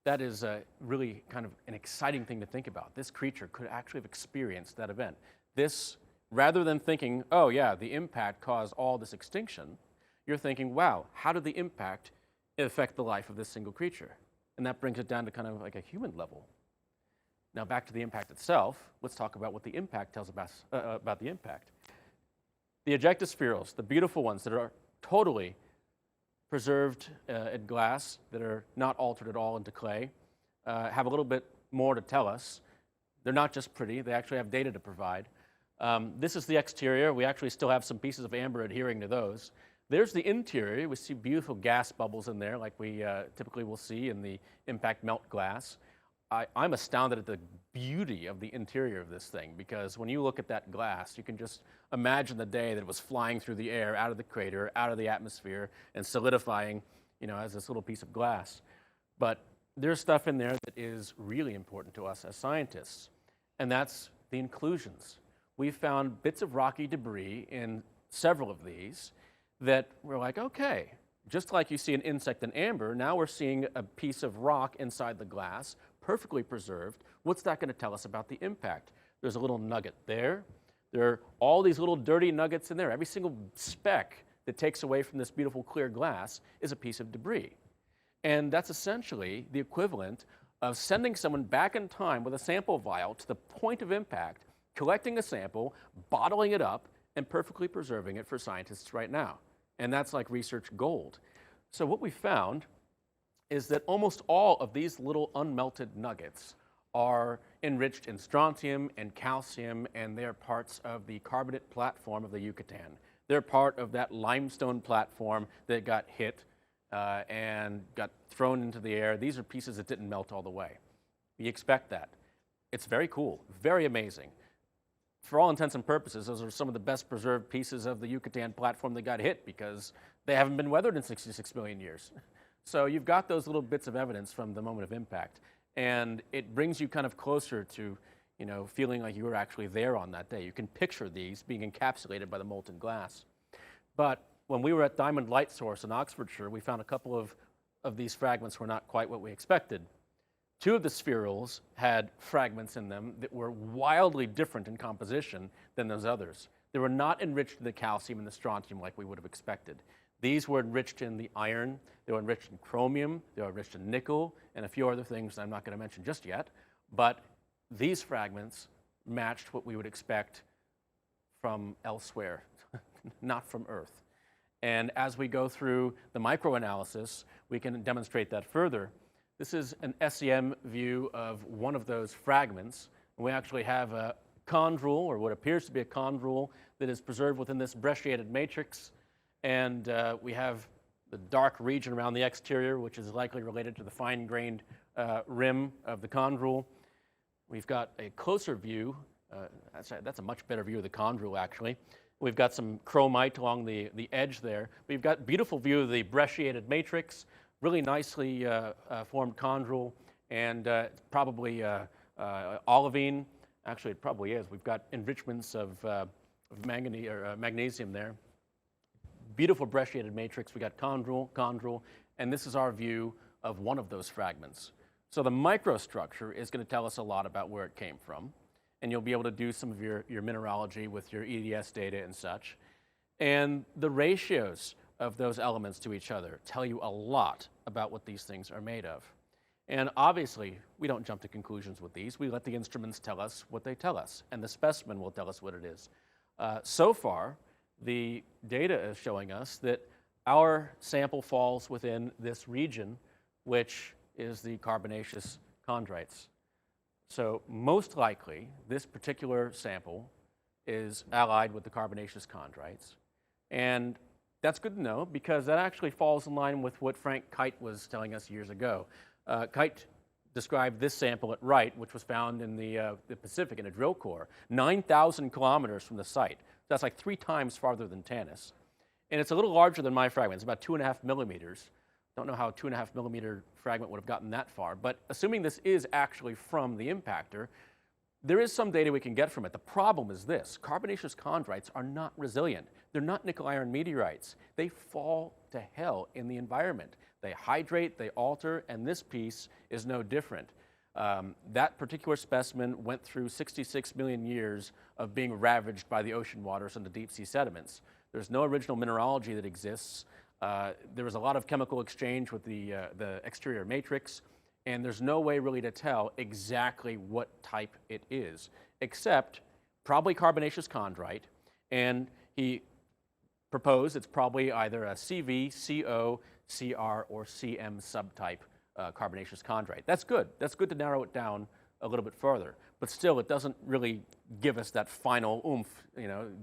that is really kind of an exciting thing to think about. This creature could actually have experienced that event. This, rather than thinking, oh yeah, the impact caused all this extinction, you're thinking, wow, how did the impact affect the life of this single creature? And that brings it down to kind of like a human level. Now back to the impact itself, let's talk about what the impact tells us about the impact. The ejectospherules, the beautiful ones that are totally preserved in glass, that are not altered at all into clay, have a little bit more to tell us. They're not just pretty, they actually have data to provide. This is the exterior. We actually still have some pieces of amber adhering to those. There's the interior. We see beautiful gas bubbles in there like we typically will see in the impact melt glass. I'm astounded at the beauty of the interior of this thing, because when you look at that glass, you can just imagine the day that it was flying through the air, out of the crater, out of the atmosphere, and solidifying, as this little piece of glass. But there's stuff in there that is really important to us as scientists, and that's the inclusions. We've found bits of rocky debris in several of these that we're like, okay, just like you see an insect in amber, now we're seeing a piece of rock inside the glass, perfectly preserved. What's that going to tell us about the impact? There's a little nugget there. There are all these little dirty nuggets in there. Every single speck that takes away from this beautiful clear glass is a piece of debris. And that's essentially the equivalent of sending someone back in time with a sample vial to the point of impact, collecting a sample, bottling it up, and perfectly preserving it for scientists right now. And that's like research gold. So what we found is that almost all of these little unmelted nuggets are enriched in strontium and calcium, and they're parts of the carbonate platform of the Yucatan. They're part of that limestone platform that got hit and got thrown into the air. These are pieces that didn't melt all the way. You expect that. It's very cool, very amazing. For all intents and purposes, those are some of the best preserved pieces of the Yucatan platform that got hit because they haven't been weathered in 66 million years. So you've got those little bits of evidence from the moment of impact, and it brings you kind of closer to, feeling like you were actually there on that day. You can picture these being encapsulated by the molten glass. But when we were at Diamond Light Source in Oxfordshire, we found a couple of these fragments were not quite what we expected. Two of the spherules had fragments in them that were wildly different in composition than those others. They were not enriched in the calcium and the strontium like we would have expected. These were enriched in the iron, they were enriched in chromium, they were enriched in nickel, and a few other things I'm not going to mention just yet. But these fragments matched what we would expect from elsewhere, not from Earth. And as we go through the microanalysis, we can demonstrate that further. This is an SEM view of one of those fragments. We actually have a chondrule, or what appears to be a chondrule, that is preserved within this brecciated matrix. And we have the dark region around the exterior, which is likely related to the fine-grained rim of the chondrule. We've got a closer view. That's a much better view of the chondrule, actually. We've got some chromite along the edge there. We've got a beautiful view of the brecciated matrix, really nicely formed chondrule, and probably olivine. Actually, it probably is. We've got enrichments of magnesium there. Beautiful brecciated matrix. We got chondrule, and this is our view of one of those fragments. So the microstructure is going to tell us a lot about where it came from, and you'll be able to do some of your mineralogy with your EDS data and such. And the ratios of those elements to each other tell you a lot about what these things are made of. And obviously, we don't jump to conclusions with these. We let the instruments tell us what they tell us, and the specimen will tell us what it is. So far, the data is showing us that our sample falls within this region, which is the carbonaceous chondrites. So most likely, this particular sample is allied with the carbonaceous chondrites. And that's good to know, because that actually falls in line with what Frank Kite was telling us years ago. Kite described this sample at Wright, which was found in the Pacific in a drill core, 9,000 kilometers from the site. That's like 3 times farther than Tanis. And it's a little larger than my fragment. It's about 2.5 millimeters. Don't know how a 2.5 millimeter fragment would have gotten that far, but assuming this is actually from the impactor, there is some data we can get from it. The problem is this: carbonaceous chondrites are not resilient. They're not nickel iron meteorites. They fall to hell in the environment. They hydrate, they alter, and this piece is no different. That particular specimen went through 66 million years of being ravaged by the ocean waters and the deep sea sediments. There's no original mineralogy that exists. There was a lot of chemical exchange with the exterior matrix, and there's no way really to tell exactly what type it is, except probably carbonaceous chondrite, and he proposed it's probably either a CV, CO, CR, or CM subtype carbonaceous chondrite. That's good. That's good to narrow it down a little bit further, but still it doesn't really give us that final oomph.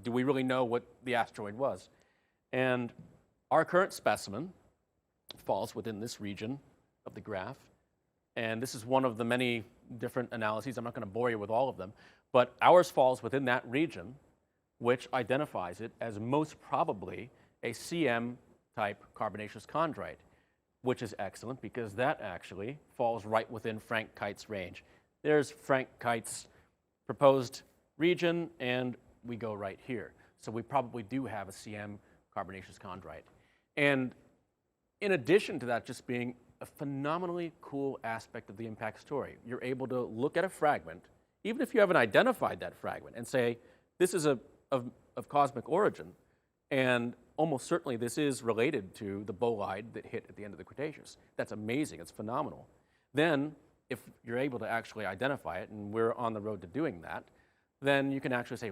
Do we really know what the asteroid was? And our current specimen falls within this region of the graph. And this is one of the many different analyses. I'm not going to bore you with all of them, but ours falls within that region, which identifies it as most probably a CM-type carbonaceous chondrite, which is excellent because that actually falls right within Frank Kite's range. There's Frank Kite's proposed region, and we go right here. So we probably do have a CM carbonaceous chondrite. And in addition to that just being a phenomenally cool aspect of the impact story, you're able to look at a fragment, even if you haven't identified that fragment, and say, this is of cosmic origin, and almost certainly this is related to the bolide that hit at the end of the Cretaceous. That's amazing, it's phenomenal. Then, if you're able to actually identify it, and we're on the road to doing that, then you can actually say,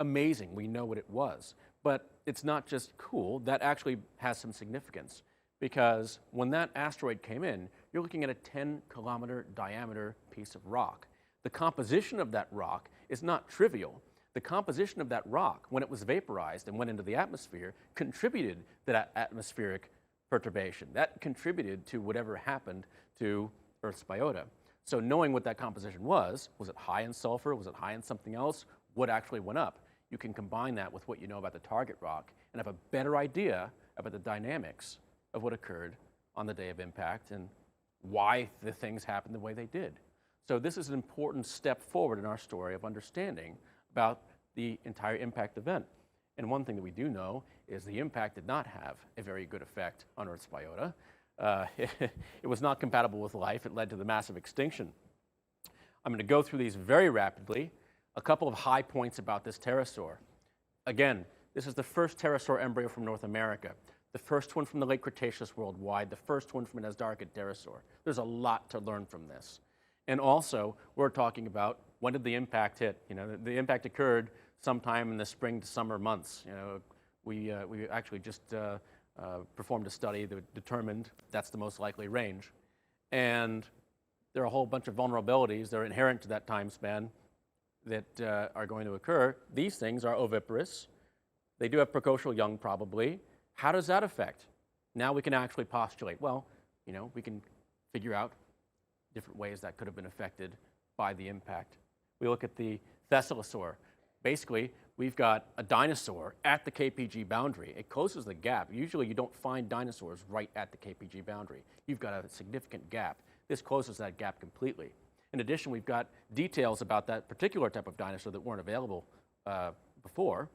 amazing, we know what it was. But it's not just cool, that actually has some significance. Because when that asteroid came in, you're looking at a 10-kilometer diameter piece of rock. The composition of that rock is not trivial. The composition of that rock, when it was vaporized and went into the atmosphere, contributed to that atmospheric perturbation. That contributed to whatever happened to Earth's biota. So knowing what that composition was it high in sulfur, was it high in something else, what actually went up? You can combine that with what you know about the target rock and have a better idea about the dynamics of what occurred on the day of impact and why the things happened the way they did. So this is an important step forward in our story of understanding about the entire impact event. And one thing that we do know is the impact did not have a very good effect on Earth's biota. It was not compatible with life. It led to the massive extinction. I'm going to go through these very rapidly. A couple of high points about this pterosaur. Again, this is the first pterosaur embryo from North America, the first one from the late Cretaceous worldwide, the first one from an Asdarchid pterosaur. There's a lot to learn from this. And also, we're talking about when did the impact hit? You know, the impact occurred sometime in the spring to summer months. You know, we actually just performed a study that determined that's the most likely range. And there are a whole bunch of vulnerabilities that are inherent to that time span that are going to occur. These things are oviparous. They do have precocial young, probably. How does that affect? Now we can actually postulate, well, you know, we can figure out different ways that could have been affected by the impact. We look at the Thessalosaur. Basically, we've got a dinosaur at the KPG boundary. It closes the gap. Usually you don't find dinosaurs right at the KPG boundary. You've got a significant gap. This closes that gap completely. In addition, we've got details about that particular type of dinosaur that weren't available before.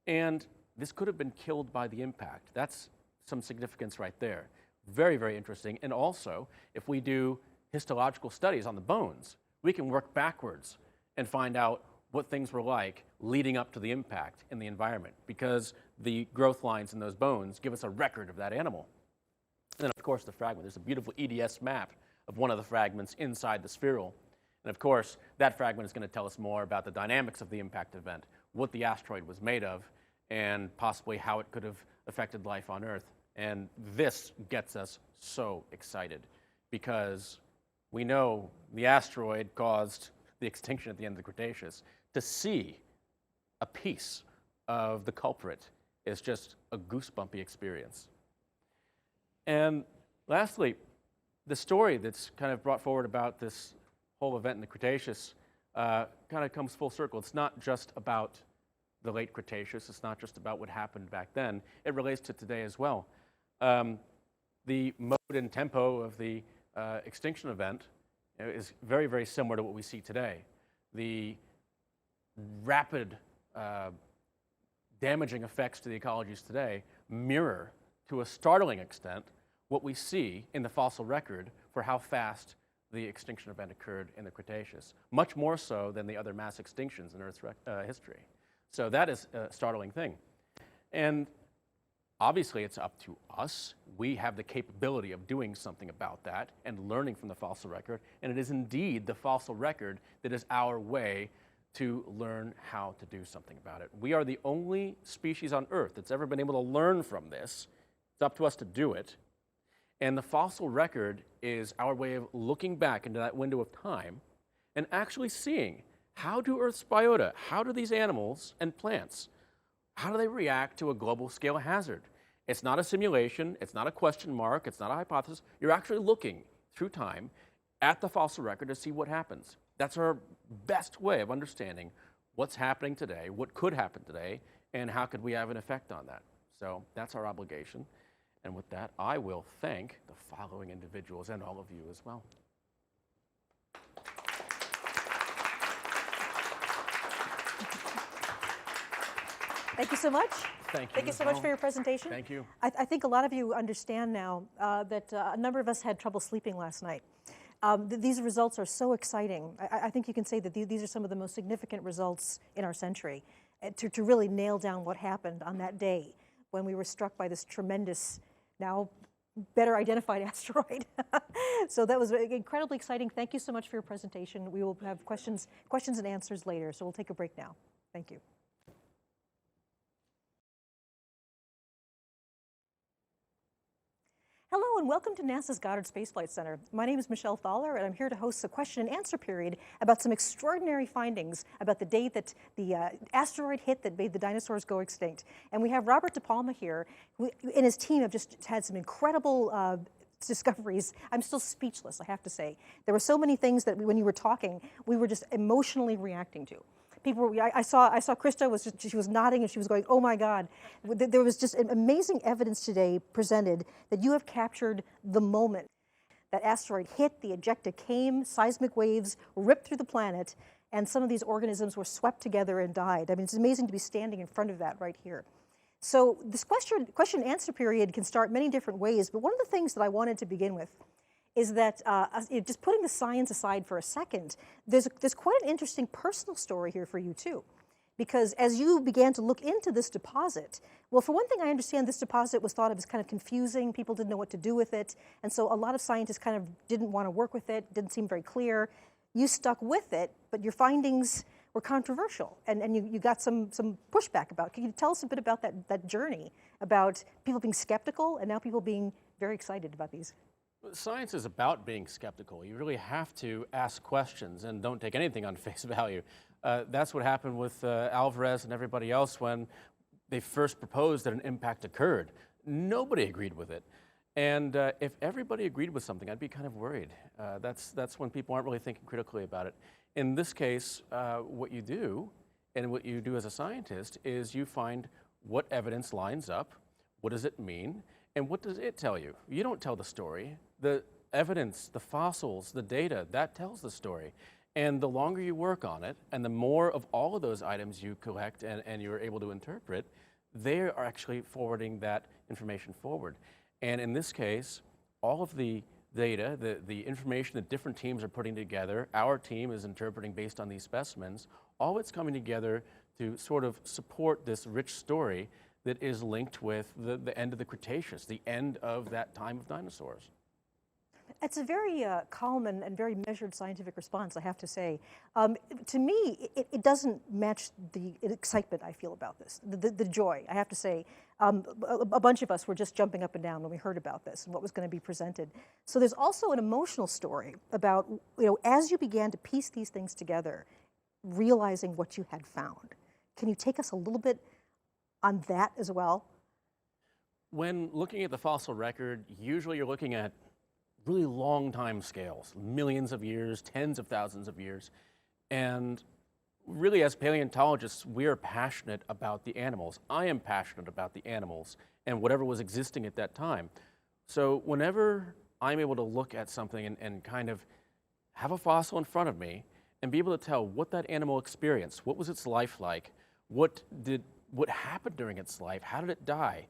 And this could have been killed by the impact. That's some significance right there. Very, very interesting. And also, if we do histological studies on the bones, we can work backwards and find out what things were like leading up to the impact in the environment, because the growth lines in those bones give us a record of that animal. And then, of course, the fragment. There's a beautiful EDS map of one of the fragments inside the spheral. And of course, that fragment is going to tell us more about the dynamics of the impact event, what the asteroid was made of, and possibly how it could have affected life on Earth. And this gets us so excited because we know the asteroid caused the extinction at the end of the Cretaceous. To see a piece of the culprit is just a goosebumpy experience. And lastly, the story that's kind of brought forward about this whole event in the Cretaceous kind of comes full circle. It's not just about the late Cretaceous. It's not just about what happened back then. It relates to today as well. The mode and tempo of the extinction event is very, very similar to what we see today. The rapid damaging effects to the ecologies today mirror, to a startling extent, what we see in the fossil record for how fast the extinction event occurred in the Cretaceous, much more so than the other mass extinctions in Earth's history. So that is a startling thing. And obviously, it's up to us. We have the capability of doing something about that and learning from the fossil record. And it is indeed the fossil record that is our way to learn how to do something about it. We are the only species on Earth that's ever been able to learn from this. It's up to us to do it. And the fossil record is our way of looking back into that window of time and actually seeing, how do Earth's biota, how do these animals and plants, how do they react to a global scale hazard? It's not a simulation, it's not a question mark, it's not a hypothesis. You're actually looking through time at the fossil record to see what happens. That's our best way of understanding what's happening today, what could happen today, and how could we have an effect on that. So that's our obligation. And with that, I will thank the following individuals and all of you as well. Thank you so much. Thank you. Thank you so much for your presentation. Thank you. I think a lot of you understand now that a number of us had trouble sleeping last night. These results are so exciting. I think you can say that these are some of the most significant results in our century to really nail down what happened on that day when we were struck by this tremendous, now better identified asteroid. So that was incredibly exciting. Thank you so much for your presentation. We will have questions and answers later, so we'll take a break now. Thank you. Hello and welcome to NASA's Goddard Space Flight Center. My name is Michelle Thaller and I'm here to host a question and answer period about some extraordinary findings about the day that the asteroid hit that made the dinosaurs go extinct. And we have Robert DePalma here, who and his team have just had some incredible discoveries. I'm still speechless, I have to say. There were so many things that when you were talking, we were just emotionally reacting to. People were, I saw Christa she was nodding and she was going, oh my God. There was just amazing evidence today presented that you have captured the moment that asteroid hit, the ejecta came, seismic waves ripped through the planet, and some of these organisms were swept together and died. I mean, it's amazing to be standing in front of that right here. So this question and answer period can start many different ways, but one of the things that I wanted to begin with is that, just putting the science aside for a second, there's quite an interesting personal story here for you too. Because as you began to look into this deposit, well, for one thing, I understand this deposit was thought of as kind of confusing, people didn't know what to do with it, and so a lot of scientists kind of didn't want to work with it, didn't seem very clear. You stuck with it, but your findings were controversial, and you got some pushback about it. Can you tell us a bit about that journey, about people being skeptical and now people being very excited about these? Science is about being skeptical. You really have to ask questions and don't take anything on face value. That's what happened with Alvarez and everybody else when they first proposed that an impact occurred. Nobody agreed with it. And if everybody agreed with something, I'd be kind of worried. That's when people aren't really thinking critically about it. In this case, what you do, and what you do as a scientist, is you find what evidence lines up, what does it mean, and what does it tell you? You don't tell the story. The evidence, the fossils, the data, that tells the story. And the longer you work on it, and the more of all of those items you collect and you're able to interpret, they are actually forwarding that information forward. And in this case, all of the data, the information that different teams are putting together, our team is interpreting based on these specimens, all it's coming together to sort of support this rich story that is linked with the end of the Cretaceous, the end of that time of dinosaurs. It's a very calm and very measured scientific response, I have to say. To me, it doesn't match the excitement I feel about this, the joy, I have to say. A bunch of us were just jumping up and down when we heard about this and what was going to be presented. So there's also an emotional story about, as you began to piece these things together, realizing what you had found. Can you take us a little bit on that as well? When looking at the fossil record, usually you're looking at really long time scales, millions of years, tens of thousands of years. And really, as paleontologists, we are passionate about the animals. I am passionate about the animals and whatever was existing at that time. So whenever I'm able to look at something and kind of have a fossil in front of me and be able to tell what that animal experienced, what was its life like, what happened during its life, how did it die?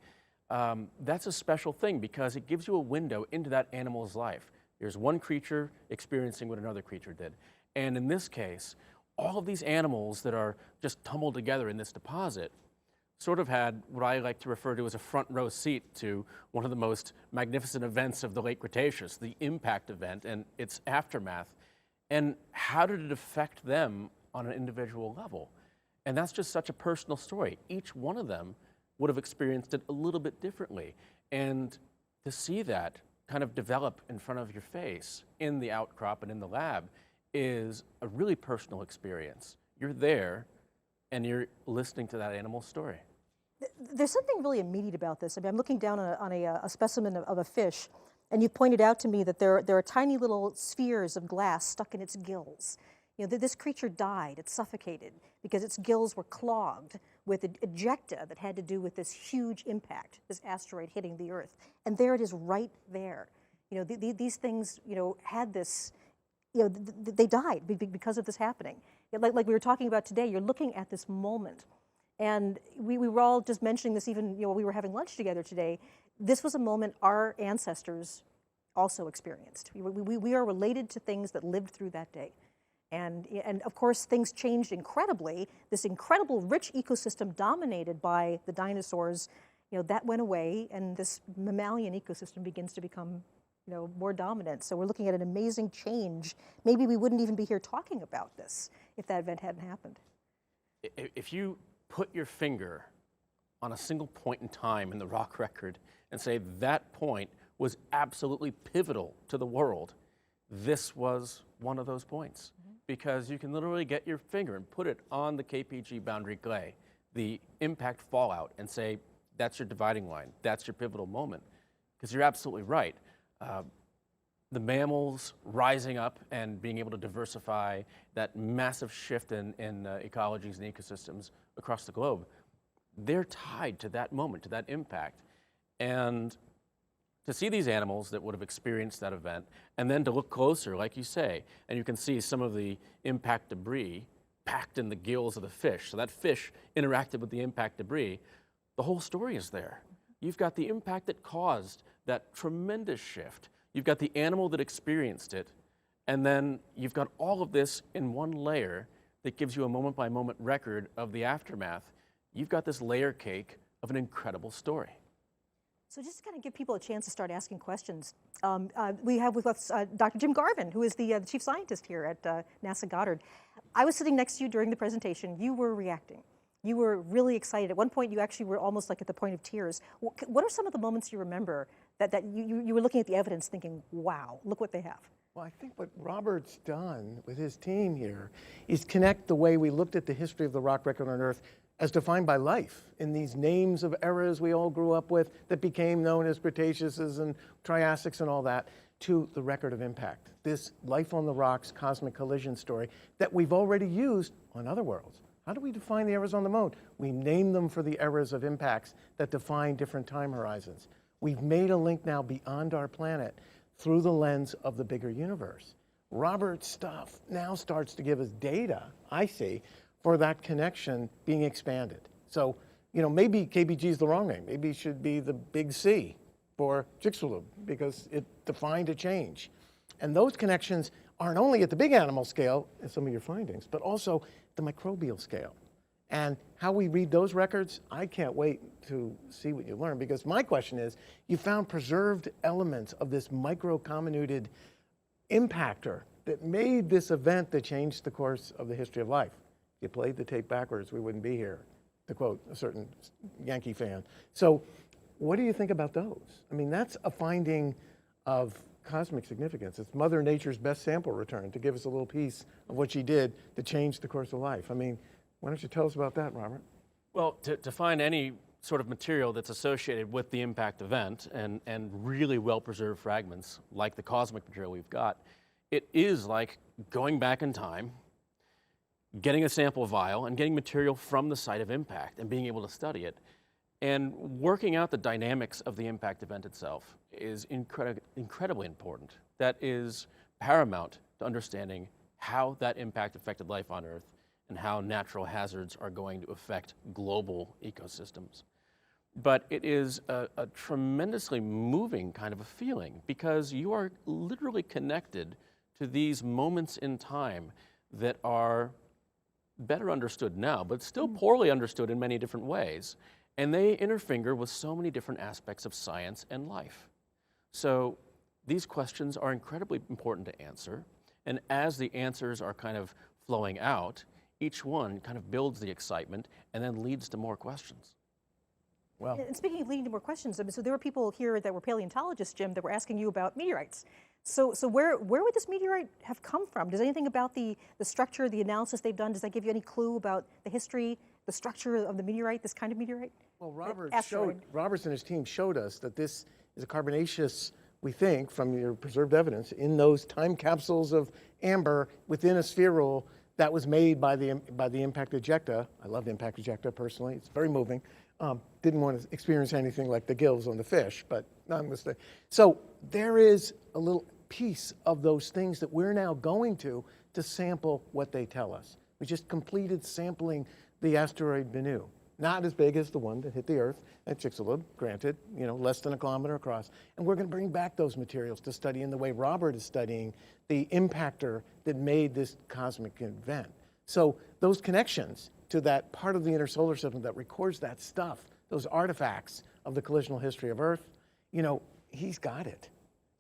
That's a special thing because it gives you a window into that animal's life. There's one creature experiencing what another creature did. And in this case, all of these animals that are just tumbled together in this deposit sort of had what I like to refer to as a front row seat to one of the most magnificent events of the late Cretaceous, the impact event and its aftermath. And how did it affect them on an individual level? And that's just such a personal story. Each one of them would have experienced it a little bit differently. And to see that kind of develop in front of your face in the outcrop and in the lab is a really personal experience. You're there and you're listening to that animal's story. There's something really immediate about this. I mean, I'm looking down on a specimen of a fish, And you pointed out to me that there are tiny little spheres of glass stuck in its gills. You know, this creature died, it suffocated, because its gills were clogged with ejecta that had to do with this huge impact, this asteroid hitting the Earth. And there it is right there. You know, these things, you know, had this, you know, they died because of this happening. Like we were talking about today, you're looking at this moment. And we were all just mentioning this even, you know, while we were having lunch together today. This was a moment our ancestors also experienced. We are related to things that lived through that day. And of course, things changed incredibly. This incredible rich ecosystem dominated by the dinosaurs, you know, that went away, and this mammalian ecosystem begins to become, you know, more dominant. So we're looking at an amazing change. Maybe we wouldn't even be here talking about this if that event hadn't happened. If you put your finger on a single point in time in the rock record and say that point was absolutely pivotal to the world, this was one of those points. Because you can literally get your finger and put it on the KPG boundary clay, the impact fallout, and say, that's your dividing line, that's your pivotal moment. Because you're absolutely right. The mammals rising up and being able to diversify, that massive shift in ecologies and ecosystems across the globe, they're tied to that moment, to that impact. And to see these animals that would have experienced that event, and then to look closer, like you say, and you can see some of the impact debris packed in the gills of the fish. So that fish interacted with the impact debris. The whole story is there. You've got the impact that caused that tremendous shift. You've got the animal that experienced it, and then you've got all of this in one layer that gives you a moment-by-moment record of the aftermath. You've got this layer cake of an incredible story. So just to kind of give people a chance to start asking questions, we have with us Dr. Jim Garvin, who is the chief scientist here at NASA Goddard. I was sitting next to you during the presentation. You were reacting. You were really excited. At one point, you actually were almost like at the point of tears. What are some of the moments you remember that you were looking at the evidence thinking, wow, look what they have? Well, I think what Robert's done with his team here is connect the way we looked at the history of the rock record on Earth as defined by life in these names of eras we all grew up with that became known as Cretaceous and Triassics and all that, to the record of impact. This life on the rocks cosmic collision story that we've already used on other worlds. How do we define the eras on the moon? We name them for the eras of impacts that define different time horizons. We've made a link now beyond our planet through the lens of the bigger universe. Robert's stuff now starts to give us data, I see, for that connection being expanded. So, you know, maybe KBG is the wrong name. Maybe it should be the big C for Chicxulub because it defined a change. And those connections aren't only at the big animal scale, as some of your findings, but also the microbial scale. And how we read those records, I can't wait to see what you learn, because my question is, you found preserved elements of this micro-comminuted impactor that made this event that changed the course of the history of life. If you played the tape backwards, we wouldn't be here, to quote a certain Yankee fan. So what do you think about those? I mean, that's a finding of cosmic significance. It's Mother Nature's best sample return to give us a little piece of what she did to change the course of life. I mean, why don't you tell us about that, Robert? Well, to find any sort of material that's associated with the impact event and really well-preserved fragments, like the cosmic material we've got, it is like going back in time, getting a sample vial and getting material from the site of impact and being able to study it. And working out the dynamics of the impact event itself is incredibly important. That is paramount to understanding how that impact affected life on Earth and how natural hazards are going to affect global ecosystems. But it is a tremendously moving kind of a feeling, because you are literally connected to these moments in time that are better understood now, but still poorly understood in many different ways. And they interfinger with so many different aspects of science and life. So these questions are incredibly important to answer. And as the answers are kind of flowing out, each one kind of builds the excitement and then leads to more questions. Well, and speaking of leading to more questions, I mean, so there were people here that were paleontologists, Jim, that were asking you about meteorites. So where would this meteorite have come from? Does anything about the structure, the analysis they've done, does that give you any clue about the history, the structure of the meteorite, this kind of meteorite? well, Roberts and his team showed us that this is a carbonaceous we think, from your preserved evidence, in those time capsules of amber within a spherule that was made by the impact ejecta. I love impact ejecta personally. It's very moving. Didn't want to experience anything like the gills on the fish, but nonetheless. So there is a little piece of those things that we're now going to sample what they tell us. We just completed sampling the asteroid Bennu. Not as big as the one that hit the Earth at Chicxulub, granted, less than a kilometer across. And we're going to bring back those materials to study in the way Robert is studying the impactor that made this cosmic event. So those connections to that part of the inner solar system that records that stuff, those artifacts of the collisional history of Earth, he's got it.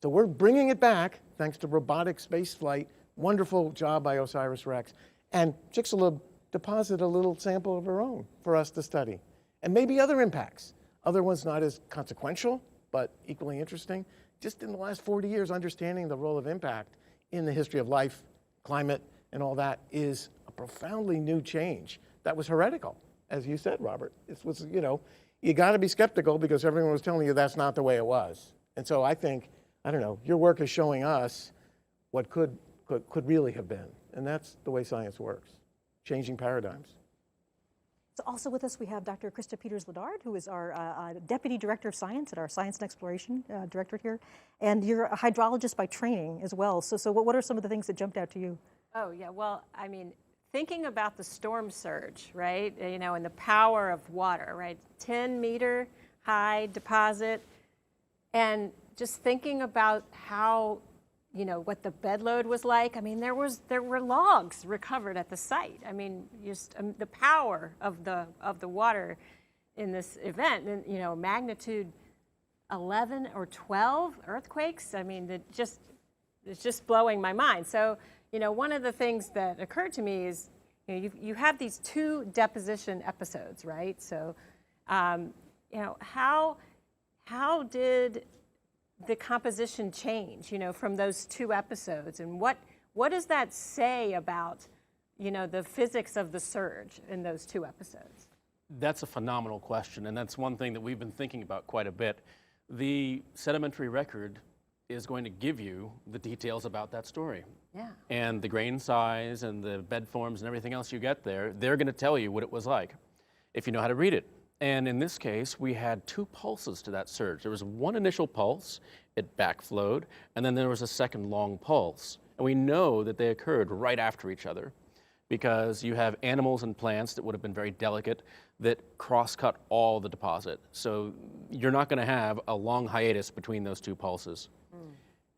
So we're bringing it back thanks to robotic space flight. Wonderful job by OSIRIS-REx. And Chicxulub deposit a little sample of her own for us to study. And maybe other impacts. Other ones not as consequential, but equally interesting. Just in the last 40 years, understanding the role of impact in the history of life, climate, and all that is a profoundly new change that was heretical, as you said, Robert. It was, you got to be skeptical because everyone was telling you that's not the way it was. And so I think, your work is showing us what could really have been. And that's the way science works, changing paradigms. So also with us, we have Dr. Christa Peters-Lidard, who is our Deputy Director of Science at our Science and Exploration Directorate here. And you're a hydrologist by training as well. So what are some of the things that jumped out to you? Oh, yeah. Well, thinking about the storm surge, right? And the power of water, right? 10-meter high deposit. And just thinking about how, what the bed load was like. There were logs recovered at the site. Just the power of the water in this event, and magnitude 11 or 12 earthquakes. It's just blowing my mind. So, one of the things that occurred to me is, you have these two deposition episodes, right? So, how did the composition change, from those two episodes, and what does that say about, the physics of the surge in those two episodes? That's a phenomenal question, and that's one thing that we've been thinking about quite a bit. The sedimentary record is going to give you the details about that story. Yeah. And the grain size and the bed forms and everything else you get there, they're going to tell you what it was like if you know how to read it. And in this case, we had two pulses to that surge. There was one initial pulse, it backflowed, and then there was a second long pulse. And we know that they occurred right after each other because you have animals and plants that would have been very delicate that cross-cut all the deposit. So you're not going to have a long hiatus between those two pulses.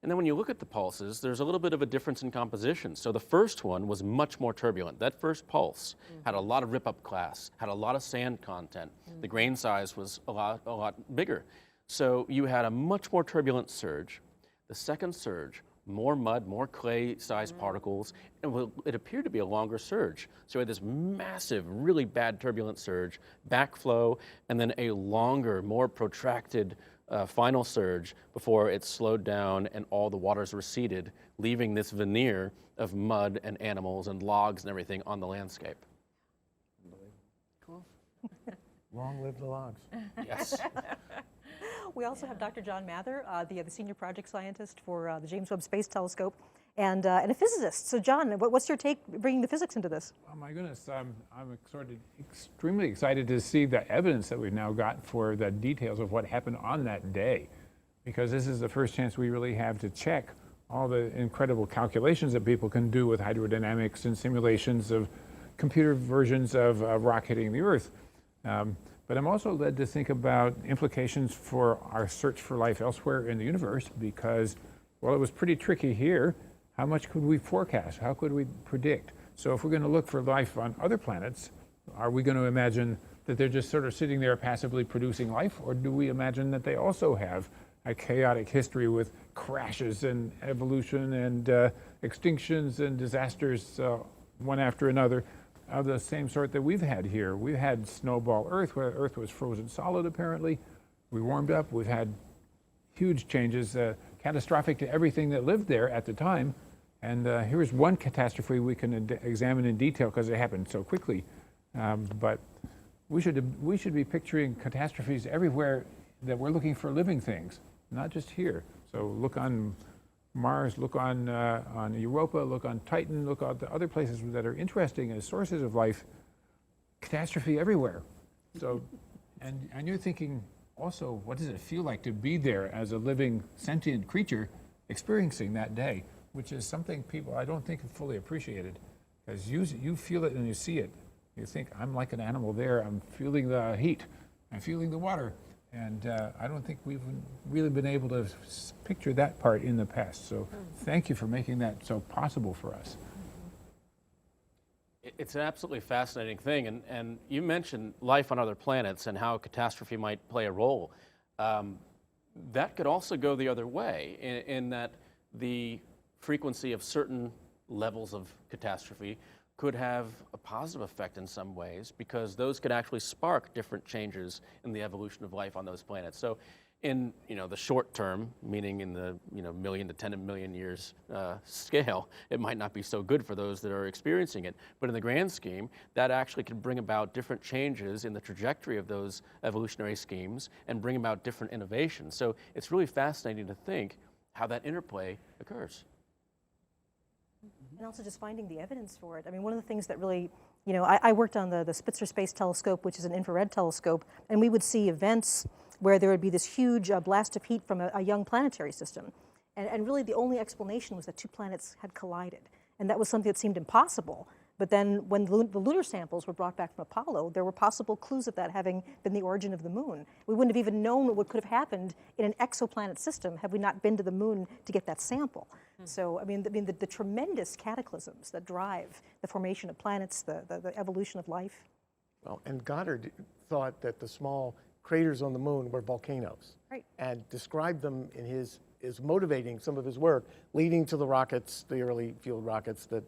And then when you look at the pulses, there's a little bit of a difference in composition. So the first one was much more turbulent. That first pulse had a lot of rip-up class, had a lot of sand content. The grain size was a lot bigger. So you had a much more turbulent surge. The second surge, more mud, more clay-sized particles, and it appeared to be a longer surge. So we had this massive, really bad turbulent surge, backflow, and then a longer, more protracted final surge before it slowed down and all the waters receded, leaving this veneer of mud and animals and logs and everything on the landscape. Cool. Long live the logs. Yes. We also have Dr. John Mather, the senior project scientist for the James Webb Space Telescope, and a physicist. So John, what's your take bringing the physics into this? Oh my goodness, I'm extremely excited to see the evidence that we've now got for the details of what happened on that day, because this is the first chance we really have to check all the incredible calculations that people can do with hydrodynamics and simulations of computer versions of rock hitting the Earth. But I'm also led to think about implications for our search for life elsewhere in the universe, because, well, it was pretty tricky here. How much could we forecast? How could we predict? So if we're going to look for life on other planets, are we going to imagine that they're just sort of sitting there passively producing life? Or do we imagine that they also have a chaotic history with crashes and evolution and extinctions and disasters one after another of the same sort that we've had here? We've had snowball Earth, where Earth was frozen solid apparently. We warmed up. We've had huge changes, catastrophic to everything that lived there at the time. And here's one catastrophe we can examine in detail because it happened so quickly. But we should be picturing catastrophes everywhere that we're looking for living things, not just here. So look on Mars, look on Europa, look on Titan, look at the other places that are interesting as sources of life. Catastrophe everywhere. So, and you're thinking also, what does it feel like to be there as a living sentient creature experiencing that day, which is something people I don't think have fully appreciated, because you feel it and you see it. You think, I'm like an animal there, I'm feeling the heat, I'm feeling the water. And I don't think we've really been able to picture that part in the past. So thank you for making that so possible for us. It's an absolutely fascinating thing. And you mentioned life on other planets and how catastrophe might play a role. That could also go the other way in that the frequency of certain levels of catastrophe could have a positive effect in some ways, because those could actually spark different changes in the evolution of life on those planets. So in the short term, meaning in the million to 10 million years scale, it might not be so good for those that are experiencing it. But in the grand scheme, that actually can bring about different changes in the trajectory of those evolutionary schemes and bring about different innovations. So it's really fascinating to think how that interplay occurs. And also just finding the evidence for it. I mean, one of the things that really, I worked on the Spitzer Space Telescope, which is an infrared telescope, and we would see events where there would be this huge blast of heat from a young planetary system. And really the only explanation was that two planets had collided. And that was something that seemed impossible. But then when the lunar samples were brought back from Apollo, there were possible clues of that having been the origin of the moon. We wouldn't have even known what could have happened in an exoplanet system had we not been to the moon to get that sample. So, I mean, the tremendous cataclysms that drive the formation of planets, the evolution of life. Well, and Goddard thought that the small craters on the moon were volcanoes. Right. And described them in is motivating some of his work, leading to the rockets, the early fueled rockets that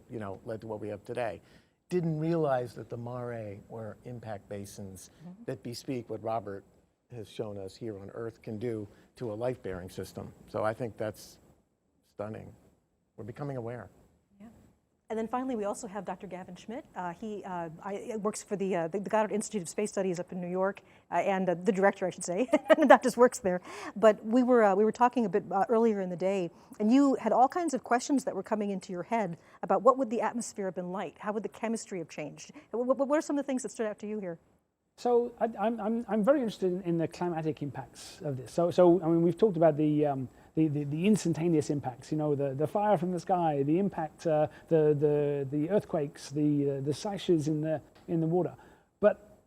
led to what we have today. Didn't realize that the mare were impact basins that bespeak what Robert has shown us here on Earth can do to a life-bearing system. So I think that's stunning. We're becoming aware. And then finally, we also have Dr. Gavin Schmidt. He works for the Goddard Institute of Space Studies up in New York, and the director, I should say, not just works there. But we were talking a bit earlier in the day, and you had all kinds of questions that were coming into your head about what would the atmosphere have been like? How would the chemistry have changed? What are some of the things that stood out to you here? So I'm very interested in the climatic impacts of this. So I mean, we've talked about the instantaneous impacts, the fire from the sky, the impact, the earthquakes, the seisures in the water. But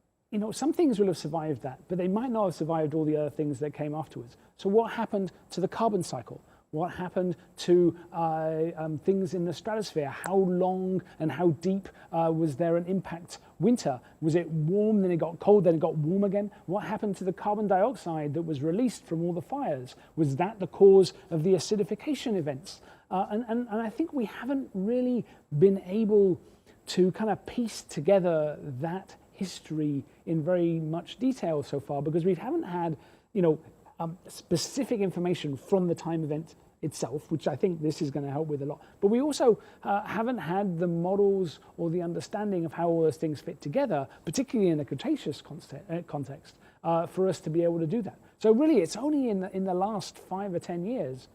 some things will have survived that, but they might not have survived all the other things that came afterwards. So what happened to the carbon cycle? What happened to things in the stratosphere? How long and how deep was there an impact winter? Was it warm, then it got cold, then it got warm again? What happened to the carbon dioxide that was released from all the fires? Was that the cause of the acidification events? And I think we haven't really been able to kind of piece together that history in very much detail so far, because we haven't had, specific information from the time event itself, which I think this is going to help with a lot. But we also haven't had the models or the understanding of how all those things fit together, particularly in a Cretaceous context, for us to be able to do that. So really, it's only in the last 5 or 10 years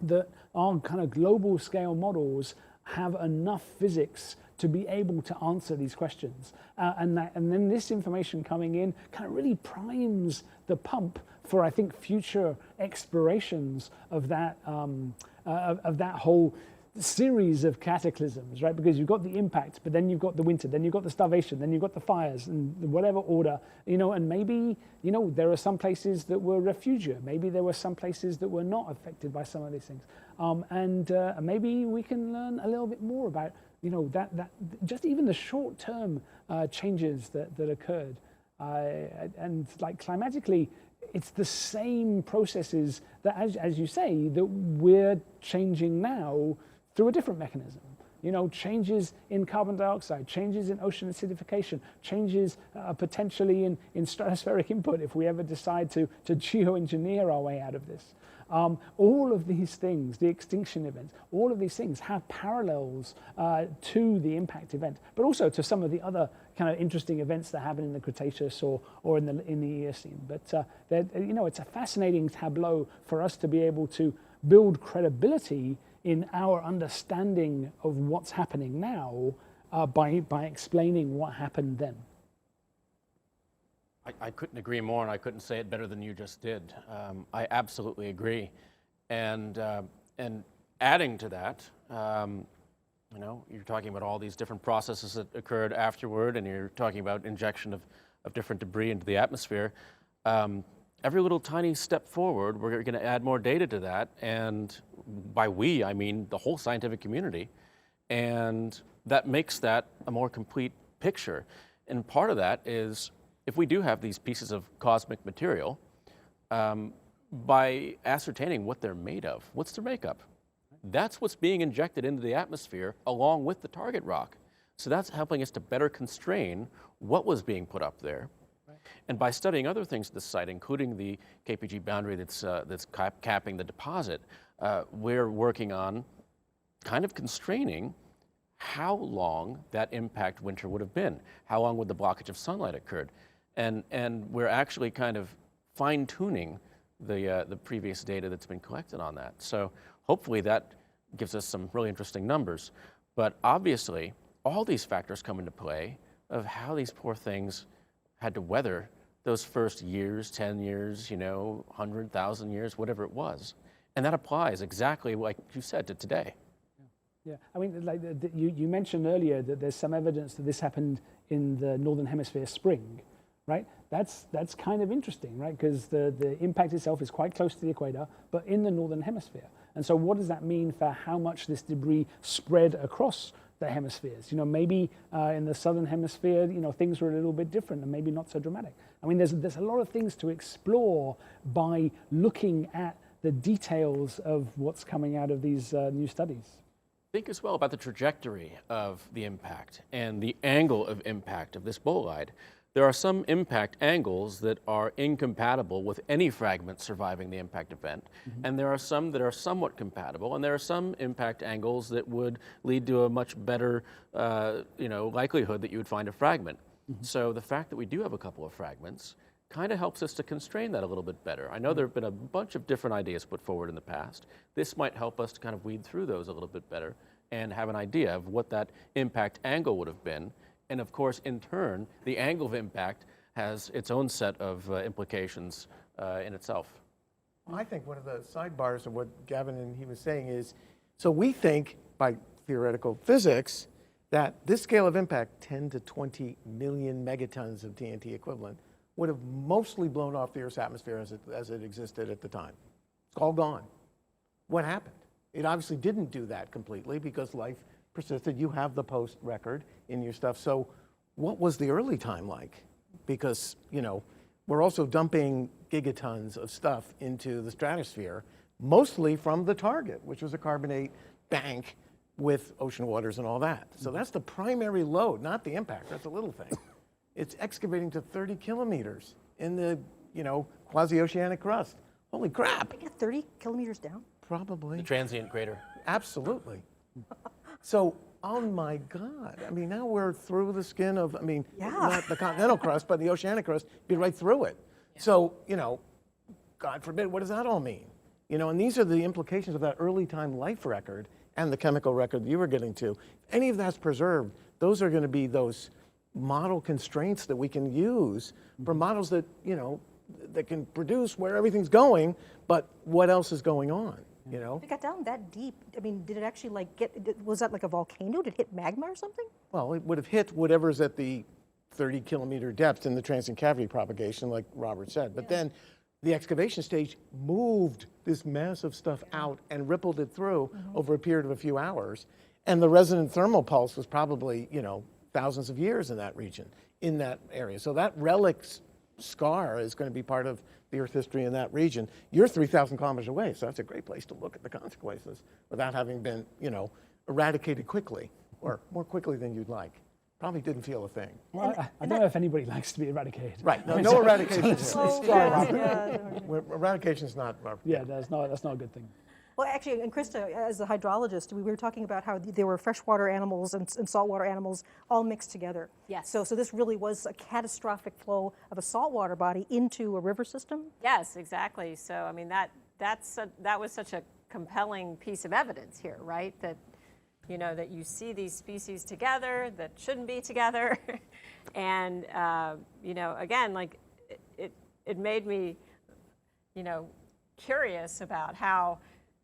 that our kind of global scale models have enough physics to be able to answer these questions. And then this information coming in kind of really primes the pump for, I think, future explorations of that whole series of cataclysms, right? Because you've got the impact, but then you've got the winter, then you've got the starvation, then you've got the fires, and whatever order, and maybe, there are some places that were refugia. Maybe there were some places that were not affected by some of these things. And maybe we can learn a little bit more about, that just even the short-term changes that occurred. And like climatically, it's the same processes that, as you say, that we're changing now through a different mechanism. Changes in carbon dioxide, changes in ocean acidification, changes potentially in stratospheric input if we ever decide to geoengineer our way out of this. All of these things, the extinction events, all of these things have parallels to the impact event, but also to some of the other kind of interesting events that happen in the Cretaceous or in the Eocene. But it's a fascinating tableau for us to be able to build credibility in our understanding of what's happening now by explaining what happened then. I couldn't agree more, and I couldn't say it better than you just did. I absolutely agree. And adding to that, you're talking about all these different processes that occurred afterward, and you're talking about injection of different debris into the atmosphere. Every little tiny step forward, we're going to add more data to that, and by we, I mean the whole scientific community, and that makes that a more complete picture. And part of that is, if we do have these pieces of cosmic material, by ascertaining what they're made of, what's their makeup? That's what's being injected into the atmosphere along with the target rock. So that's helping us to better constrain what was being put up there. Right. And by studying other things at the site, including the KPG boundary that's capping the deposit, we're working on kind of constraining how long that impact winter would have been, how long would the blockage of sunlight occurred. And we're actually kind of fine-tuning the previous data that's been collected on that. So hopefully that gives us some really interesting numbers. But obviously, all these factors come into play of how these poor things had to weather those first years, 10 years, 100,000 years, whatever it was. And that applies exactly, like you said, to today. Yeah, I mean, like you mentioned earlier that there's some evidence that this happened in the Northern Hemisphere spring. Right, that's kind of interesting, right? Because the impact itself is quite close to the equator, but in the Northern Hemisphere. And so what does that mean for how much this debris spread across the hemispheres? Maybe in the Southern Hemisphere, things were a little bit different and maybe not so dramatic. I mean, there's a lot of things to explore by looking at the details of what's coming out of these new studies. Think as well about the trajectory of the impact and the angle of impact of this bolide. There are some impact angles that are incompatible with any fragment surviving the impact event, and there are some that are somewhat compatible, and there are some impact angles that would lead to a much better likelihood that you would find a fragment. So the fact that we do have a couple of fragments kind of helps us to constrain that a little bit better. I know there have been a bunch of different ideas put forward in the past. This might help us to kind of weed through those a little bit better and have an idea of what that impact angle would have been. And of course, in turn, the angle of impact has its own set of implications in itself. I think one of the sidebars of what Gavin and he was saying is, so we think by theoretical physics that this scale of impact, 10 to 20 million megatons of TNT equivalent, would have mostly blown off the Earth's atmosphere as it existed at the time. It's all gone. What happened? It obviously didn't do that completely because life persisted. You have the post record in your stuff. So what was the early time like? Because, we're also dumping gigatons of stuff into the stratosphere, mostly from the target, which was a carbonate bank with ocean waters and all that. So that's the primary load, not the impact. That's a little thing. It's excavating to 30 kilometers in the, quasi-oceanic crust. Holy crap. They get 30 kilometers down? Probably. The transient crater. Absolutely. So, oh my God. I mean, now we're through the skin of, not the continental crust, but the oceanic crust, be right through it. Yeah. So, God forbid, what does that all mean? And these are the implications of that early time life record and the chemical record that you were getting to. If any of that's preserved, those are going to be those model constraints that we can use for models that, that can produce where everything's going, but what else is going on? If it got down that deep, did it actually was that like a volcano? Did it hit magma or something? Well, it would have hit whatever's at the 30 kilometer depth in the transient cavity propagation, like Robert said. But then the excavation stage moved this massive stuff out and rippled it through over a period of a few hours. And the resonant thermal pulse was probably, thousands of years in that region, in that area. So that relic scar is going to be part of the Earth history in that region. You're 3,000 kilometers away, so that's a great place to look at the consequences without having been, eradicated quickly, or more quickly than you'd like. probably didn't feel a thing. Well, I don't know if anybody likes to be eradicated. Right, no eradication here. Oh, yeah. Eradication's not. Yeah, that's not a good thing. Well, actually, and Christa, as a hydrologist, we were talking about how there were freshwater animals and saltwater animals all mixed together. Yes. So this really was a catastrophic flow of a saltwater body into a river system? Yes, exactly. So, I mean, that was such a compelling piece of evidence here, right? That, you know, that you see these species together that shouldn't be together. And, you know, again, like, it made me, you know, curious about how,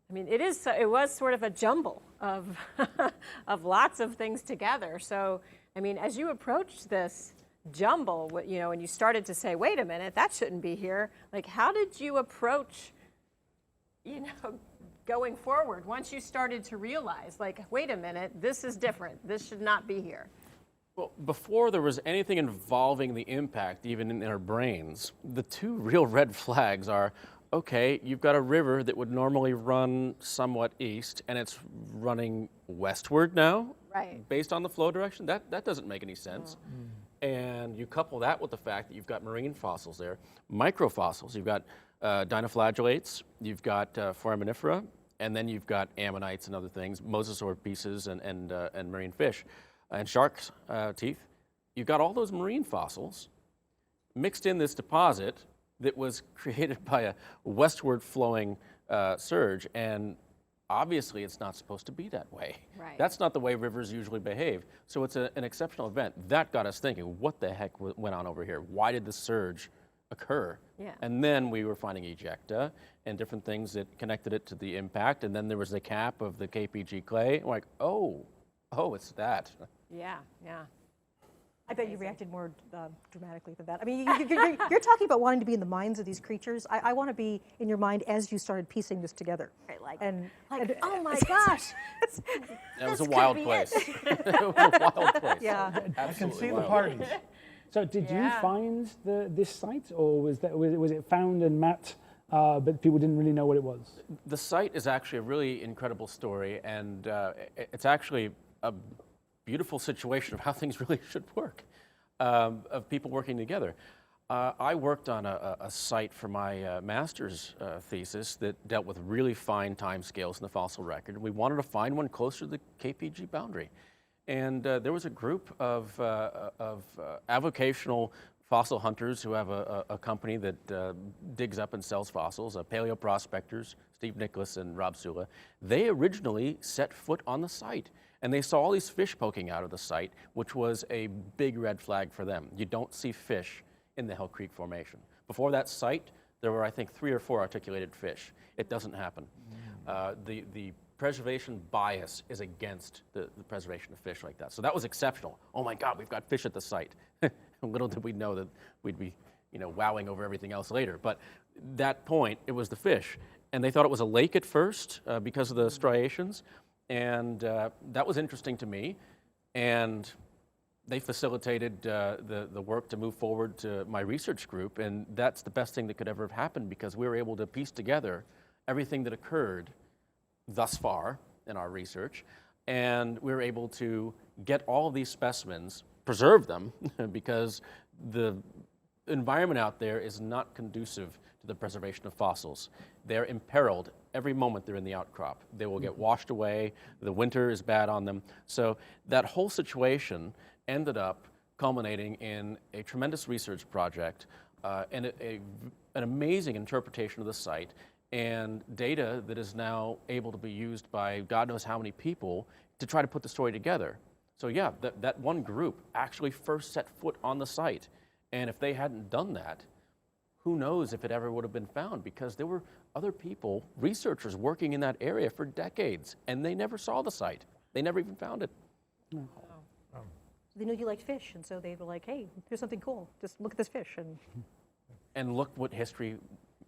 I mean, it was sort of a jumble of, of lots of things together. So, I mean, as you approached this jumble, you know, and you started to say, wait a minute, that shouldn't be here. Like, how did you approach, you know, going forward once you started to realize, like, wait a minute, this is different. This should not be here. Well, before there was anything involving the impact, even in our brains, the two real red flags are, okay, you've got a river that would normally run somewhat east, and it's running westward now, Right. based on the flow direction. That doesn't make any sense. And you couple that with the fact that you've got marine fossils there, microfossils. You've got dinoflagellates, you've got foraminifera, and then you've got ammonites and other things, mosasaur pieces and marine fish, and sharks' teeth. You've got all those marine fossils mixed in this deposit that was created by a westward flowing surge, and obviously it's not supposed to be that way. Right. That's not the way rivers usually behave. So it's an exceptional event. That got us thinking, what the heck went on over here? Why did the surge occur? Yeah. And then we were finding ejecta and different things that connected it to the impact, and then there was the cap of the KPG clay. And we're like, oh, it's that. Yeah, yeah. I bet you reacted more dramatically than that. I mean, you're talking about wanting to be in the minds of these creatures. I want to be in your mind as you started piecing this together. Right, like, And oh my gosh. That was a This wild could be place. It was a wild place. yeah. I can see the wild. parties. So did you Yeah. find this site, or was it found and mapped, but people didn't really know what it was? The site is actually a really incredible story, and it's actually a beautiful situation of how things really should work, of people working together. I worked on a site for my master's thesis that dealt with really fine timescales in the fossil record. We wanted to find one closer to the KPG boundary. And there was a group of avocational fossil hunters who have a company that digs up and sells fossils, paleoprospectors, Steve Nicholas and Rob Sula. They originally set foot on the site, and they saw all these fish poking out of the site, which was a big red flag for them. You don't see fish in the Hell Creek Formation. Before that site, there were, I think, 3 or 4 articulated fish. It doesn't happen. The preservation bias is against the preservation of fish like that. So that was exceptional. Oh my God, we've got fish at the site. Little did we know that we'd be, wowing over everything else later. But that point, it was the fish. And they thought it was a lake at first because of the striations. And that was interesting to me. And they facilitated the work to move forward to my research group. And that's the best thing that could ever have happened, because we were able to piece together everything that occurred thus far in our research, and we were able to get all of these specimens, preserve them, because the environment out there is not conducive to the preservation of fossils. They're imperiled every moment they're in the outcrop. They will get washed away, the winter is bad on them. So that whole situation ended up culminating in a tremendous research project and an amazing interpretation of the site, and data that is now able to be used by God knows how many people to try to put the story together. So yeah, that one group actually first set foot on the site. And if they hadn't done that, who knows if it ever would have been found, because there were other people, researchers working in that area for decades, and they never saw the site. They never even found it. They knew you liked fish, and so they were like, hey, here's something cool. Just look at this fish. And look what history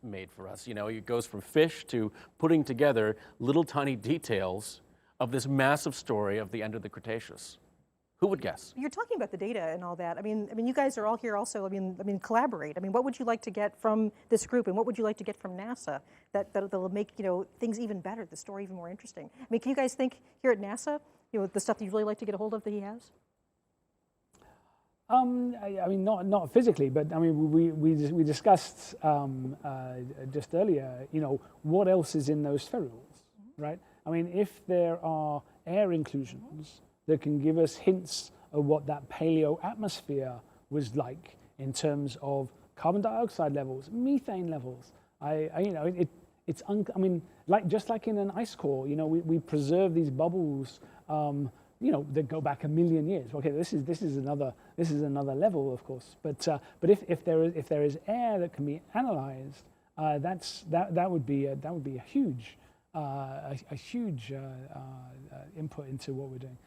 made for us. It goes from fish to putting together little tiny details of this massive story of the end of the Cretaceous. Who would guess? You're talking about the data and all that. I mean, you guys are all here also. I mean, collaborate. I mean, what would you like to get from this group, and what would you like to get from NASA that'll make things even better, the story even more interesting? I mean, can you guys think here at NASA, the stuff that you'd really like to get a hold of that he has? I mean, not physically, but I mean, we discussed just earlier, you know, what else is in those spherules, right? I mean, if there are air inclusions that can give us hints of what that paleo atmosphere was like in terms of carbon dioxide levels, methane levels, you know, I mean, just like in an ice core, you know, we preserve these bubbles, you know, that go back 1 million years. Okay, this is another level, of course. But if there is air that can be analyzed, that would be a huge input into what we're doing.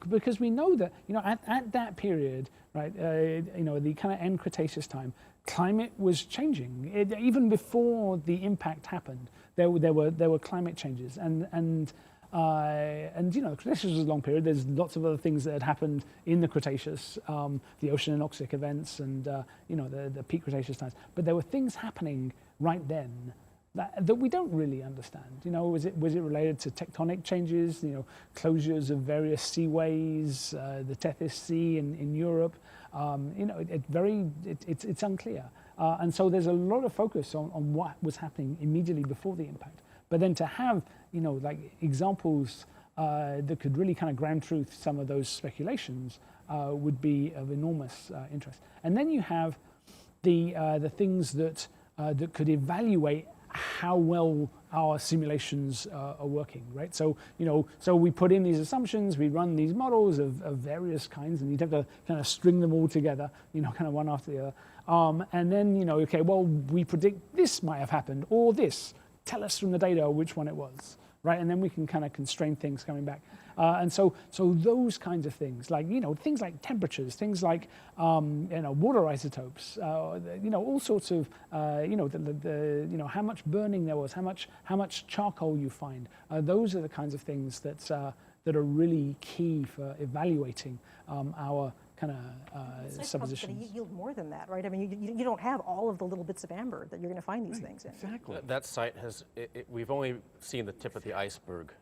Because we know that, you know, at that period, right, you know, the kind of end Cretaceous time, climate was changing. Even before the impact happened, there were climate changes, and you know, the Cretaceous was a long period. There's lots of other things that had happened in the Cretaceous, the oceanoxic events, and you know, the peak Cretaceous times. But there were things happening right then that we don't really understand. You know, was it related to tectonic changes? You know, closures of various seaways, the Tethys Sea in Europe. You know, it's unclear, and so there's a lot of focus on what was happening immediately before the impact. But then to have, you know, like examples that could really kind of ground truth some of those speculations would be of enormous interest. And then you have the things that could evaluate how well our simulations are working, right? So, you know, so we put in these assumptions, we run these models of various kinds, and you'd have to kind of string them all together, you know, kind of one after the other. And then, you know, okay, well, we predict this might have happened, or this. Tell us from the data which one it was, right? And then we can kind of constrain things coming back. And so those kinds of things, like, you know, things like temperatures, things like, you know, water isotopes, you know, all sorts of, you know, you know, how much burning there was, how much charcoal you find. Those are the kinds of things that are really key for evaluating our kind of suppositions. It's going to yield more than that, right? I mean, you don't have all of the little bits of amber that you're going to find these things in. Exactly. That site has, we've only seen the tip of the iceberg.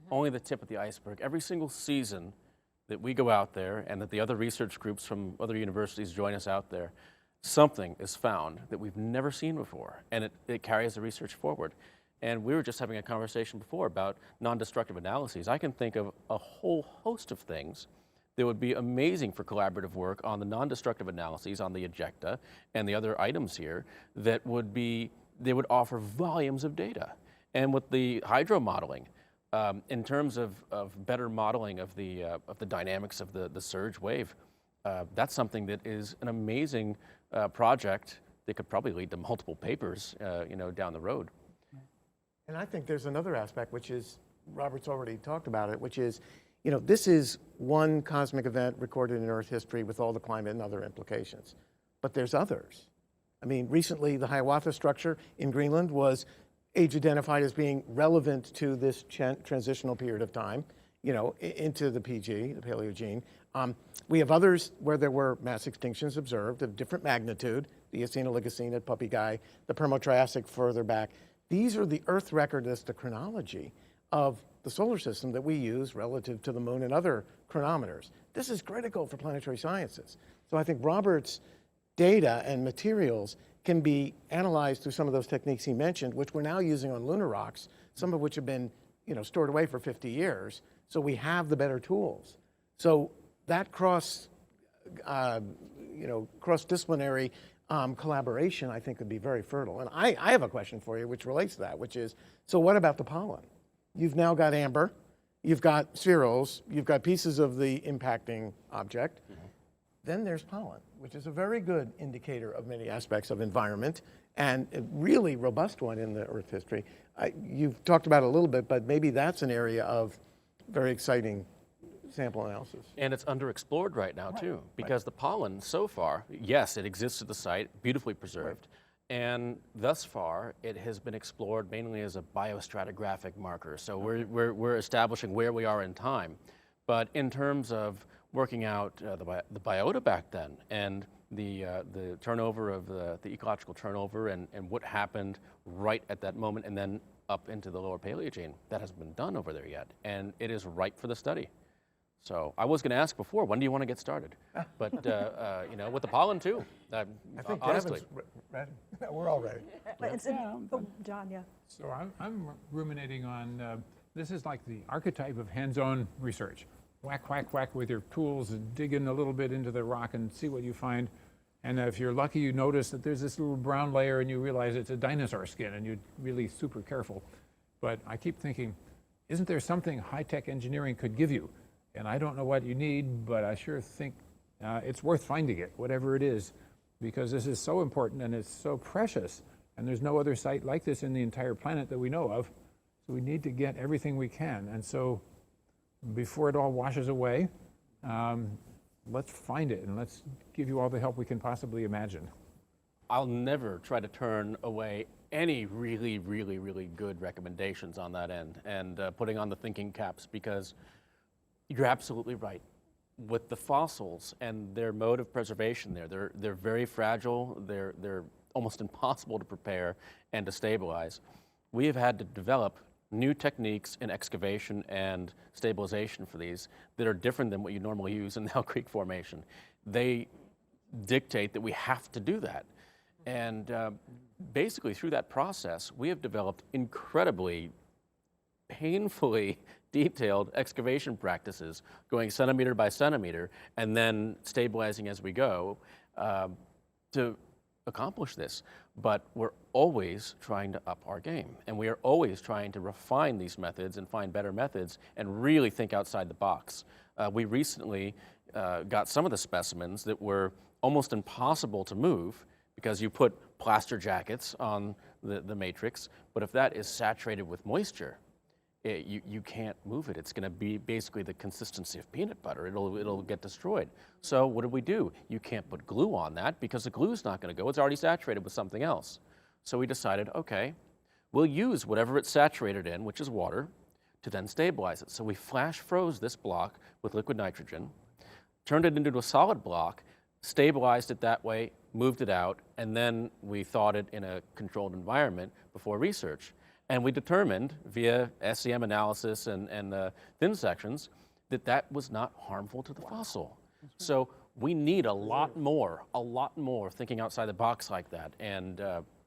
Only the tip of the iceberg. Every single season that we go out there and that the other research groups from other universities join us out there, something is found that we've never seen before, and it carries the research forward. And we were just having a conversation before about non-destructive analyses. I can think of a whole host of things that would be amazing for collaborative work on the non-destructive analyses on the ejecta and the other items here that would offer volumes of data. And with the hydro modeling, in terms of better modeling of the dynamics of the surge wave, that's something that is an amazing project that could probably lead to multiple papers, you know, down the road. And I think there's another aspect, which is, Robert's already talked about it, which is, you know, this is one cosmic event recorded in Earth history with all the climate and other implications. But there's others. I mean, recently the Hiawatha structure in Greenland was age identified as being relevant to this transitional period of time, you know, into the PG, the Paleogene. We have others where there were mass extinctions observed of different magnitude, the Eocene, Oligocene at Puppy Guy, the Permo-Triassic further back. These are the Earth record as the chronology of the solar system that we use relative to the moon and other chronometers. This is critical for planetary sciences. So I think Robert's data and materials can be analyzed through some of those techniques he mentioned, which we're now using on lunar rocks, some of which have been, you know, stored away for 50 years. So we have the better tools. So that cross-disciplinary collaboration, I think, would be very fertile. And I have a question for you, which relates to that, which is, so what about the pollen? You've now got amber, you've got spherules, you've got pieces of the impacting object. Then there's pollen, which is a very good indicator of many aspects of environment and a really robust one in the Earth history. You've talked about it a little bit, but maybe that's an area of very exciting sample analysis. And it's underexplored right now, too, because the pollen, so far, yes, it exists at the site, beautifully preserved, and thus far, it has been explored mainly as a biostratigraphic marker. So we're establishing where we are in time. But in terms of working out the biota back then and the turnover of the ecological turnover and what happened right at that moment and then up into the lower Paleogene, that hasn't been done over there yet. And it is ripe for the study. So I was going to ask before, when do you want to get started? But you know, with the pollen too. I think honestly, Gavin's ready. We're all ready. But it's, John, yeah. So I'm ruminating on, this is like the archetype of hands-on research. Whack, whack, whack with your tools and dig in a little bit into the rock and see what you find. And if you're lucky, you notice that there's this little brown layer and you realize it's a dinosaur skin and you're really super careful. But I keep thinking, isn't there something high-tech engineering could give you? And I don't know what you need, but I sure think it's worth finding it, whatever it is, because this is so important and it's so precious. And there's no other site like this in the entire planet that we know of. So we need to get everything we can. And so before it all washes away, let's find it and let's give you all the help we can possibly imagine. I'll never try to turn away any really, really, really good recommendations on that end and putting on the thinking caps, because you're absolutely right. With the fossils and their mode of preservation they're very fragile, they're almost impossible to prepare and to stabilize. We have had to develop new techniques in excavation and stabilization for these that are different than what you normally use in the Owl Creek Formation. They dictate that we have to do that. And basically through that process, we have developed incredibly painfully detailed excavation practices, going centimeter by centimeter, and then stabilizing as we go to accomplish this. But we're always trying to up our game, and we are always trying to refine these methods and find better methods and really think outside the box. We recently got some of the specimens that were almost impossible to move because you put plaster jackets on the matrix, but if that is saturated with moisture, you can't move it. It's going to be basically the consistency of peanut butter. It'll get destroyed. So what do? You can't put glue on that because the glue's not going to go. It's already saturated with something else. So we decided, okay, we'll use whatever it's saturated in, which is water, to then stabilize it. So we flash froze this block with liquid nitrogen, turned it into a solid block, stabilized it that way, moved it out, and then we thawed it in a controlled environment before research. And we determined via SEM analysis and thin sections that was not harmful to the fossil. So we need a lot more thinking outside the box like that. And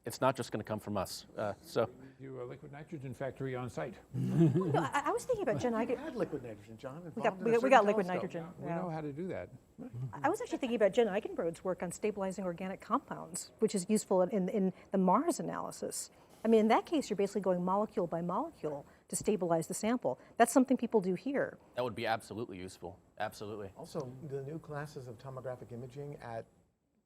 it's not just going to come from us. Do a liquid nitrogen factory on site. No, I was thinking about Jen. We had liquid nitrogen, John. We got liquid nitrogen. We know how to do that. I was actually thinking about Jen Eichenbrode's work on stabilizing organic compounds, which is useful in the Mars analysis. I mean, in that case, you're basically going molecule by molecule to stabilize the sample. That's something people do here. That would be absolutely useful. Absolutely. Also, the new classes of tomographic imaging at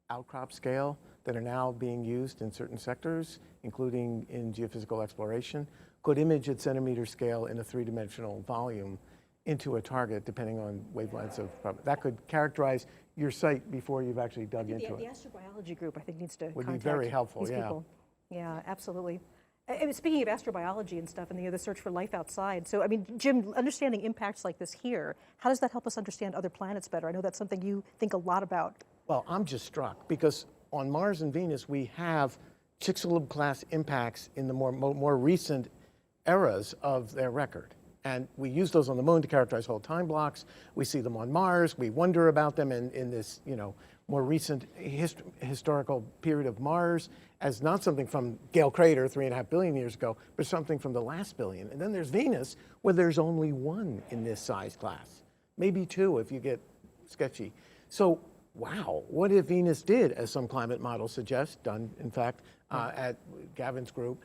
outcrop scale that are now being used in certain sectors, including in geophysical exploration, could image at centimeter scale in a three-dimensional volume into a target, depending on wavelengths of, that could characterize your site before you've actually dug into it. The astrobiology group, I think, needs to Would be contact very helpful, these yeah. people. Yeah, absolutely. Speaking of astrobiology and stuff and the search for life outside, so I mean, Jim, understanding impacts like this here, how does that help us understand other planets better? I know that's something you think a lot about. Well, I'm just struck because on Mars and Venus, we have Chicxulub-class impacts in the more recent eras of their record. And we use those on the Moon to characterize whole time blocks. We see them on Mars. We wonder about them in this, more recent historical period of Mars as not something from Gale Crater 3.5 billion years ago, but something from the last billion. And then there's Venus, where there's only one in this size class, maybe two if you get sketchy. So, wow, what if Venus did, as some climate models suggest, done in fact at Gavin's group,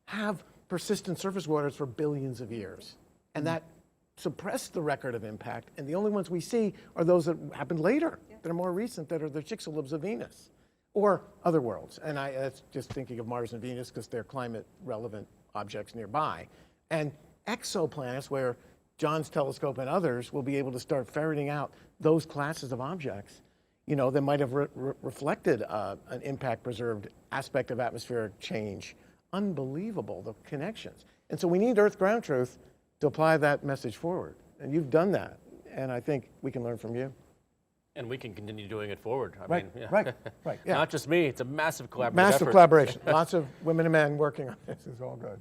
have persistent surface waters for billions of years? And that suppressed the record of impact, and the only ones we see are those that happened later, that are more recent, that are the Chicxulubs of Venus, or other worlds. And that's just thinking of Mars and Venus because they're climate-relevant objects nearby. And exoplanets, where John's telescope and others will be able to start ferreting out those classes of objects, that might have reflected an impact-preserved aspect of atmospheric change. Unbelievable, the connections. And so we need Earth ground truth to apply that message forward. And you've done that. And I think we can learn from you. And we can continue doing it forward. Right. Yeah. Not just me, it's a massive collaborative Massive effort. collaboration. Lots of women and men working on this. It's all good.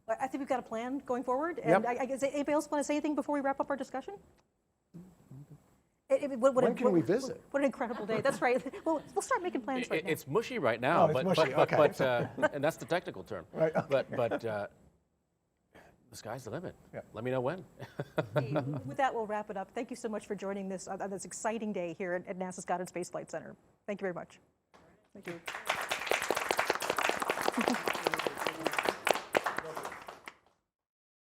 I think we've got a plan going forward. Yep. And I guess, anybody else want to say anything before we wrap up our discussion? When can we visit? What an incredible day. That's right. Well, we'll start making plans right now. It's mushy right now, it's but, mushy, but, okay. but and that's the technical term. Right, okay. But the sky's the limit. Yeah. Let me know when. With that, we'll wrap it up. Thank you so much for joining this on this exciting day here at NASA's Goddard Space Flight Center. Thank you very much. Thank you.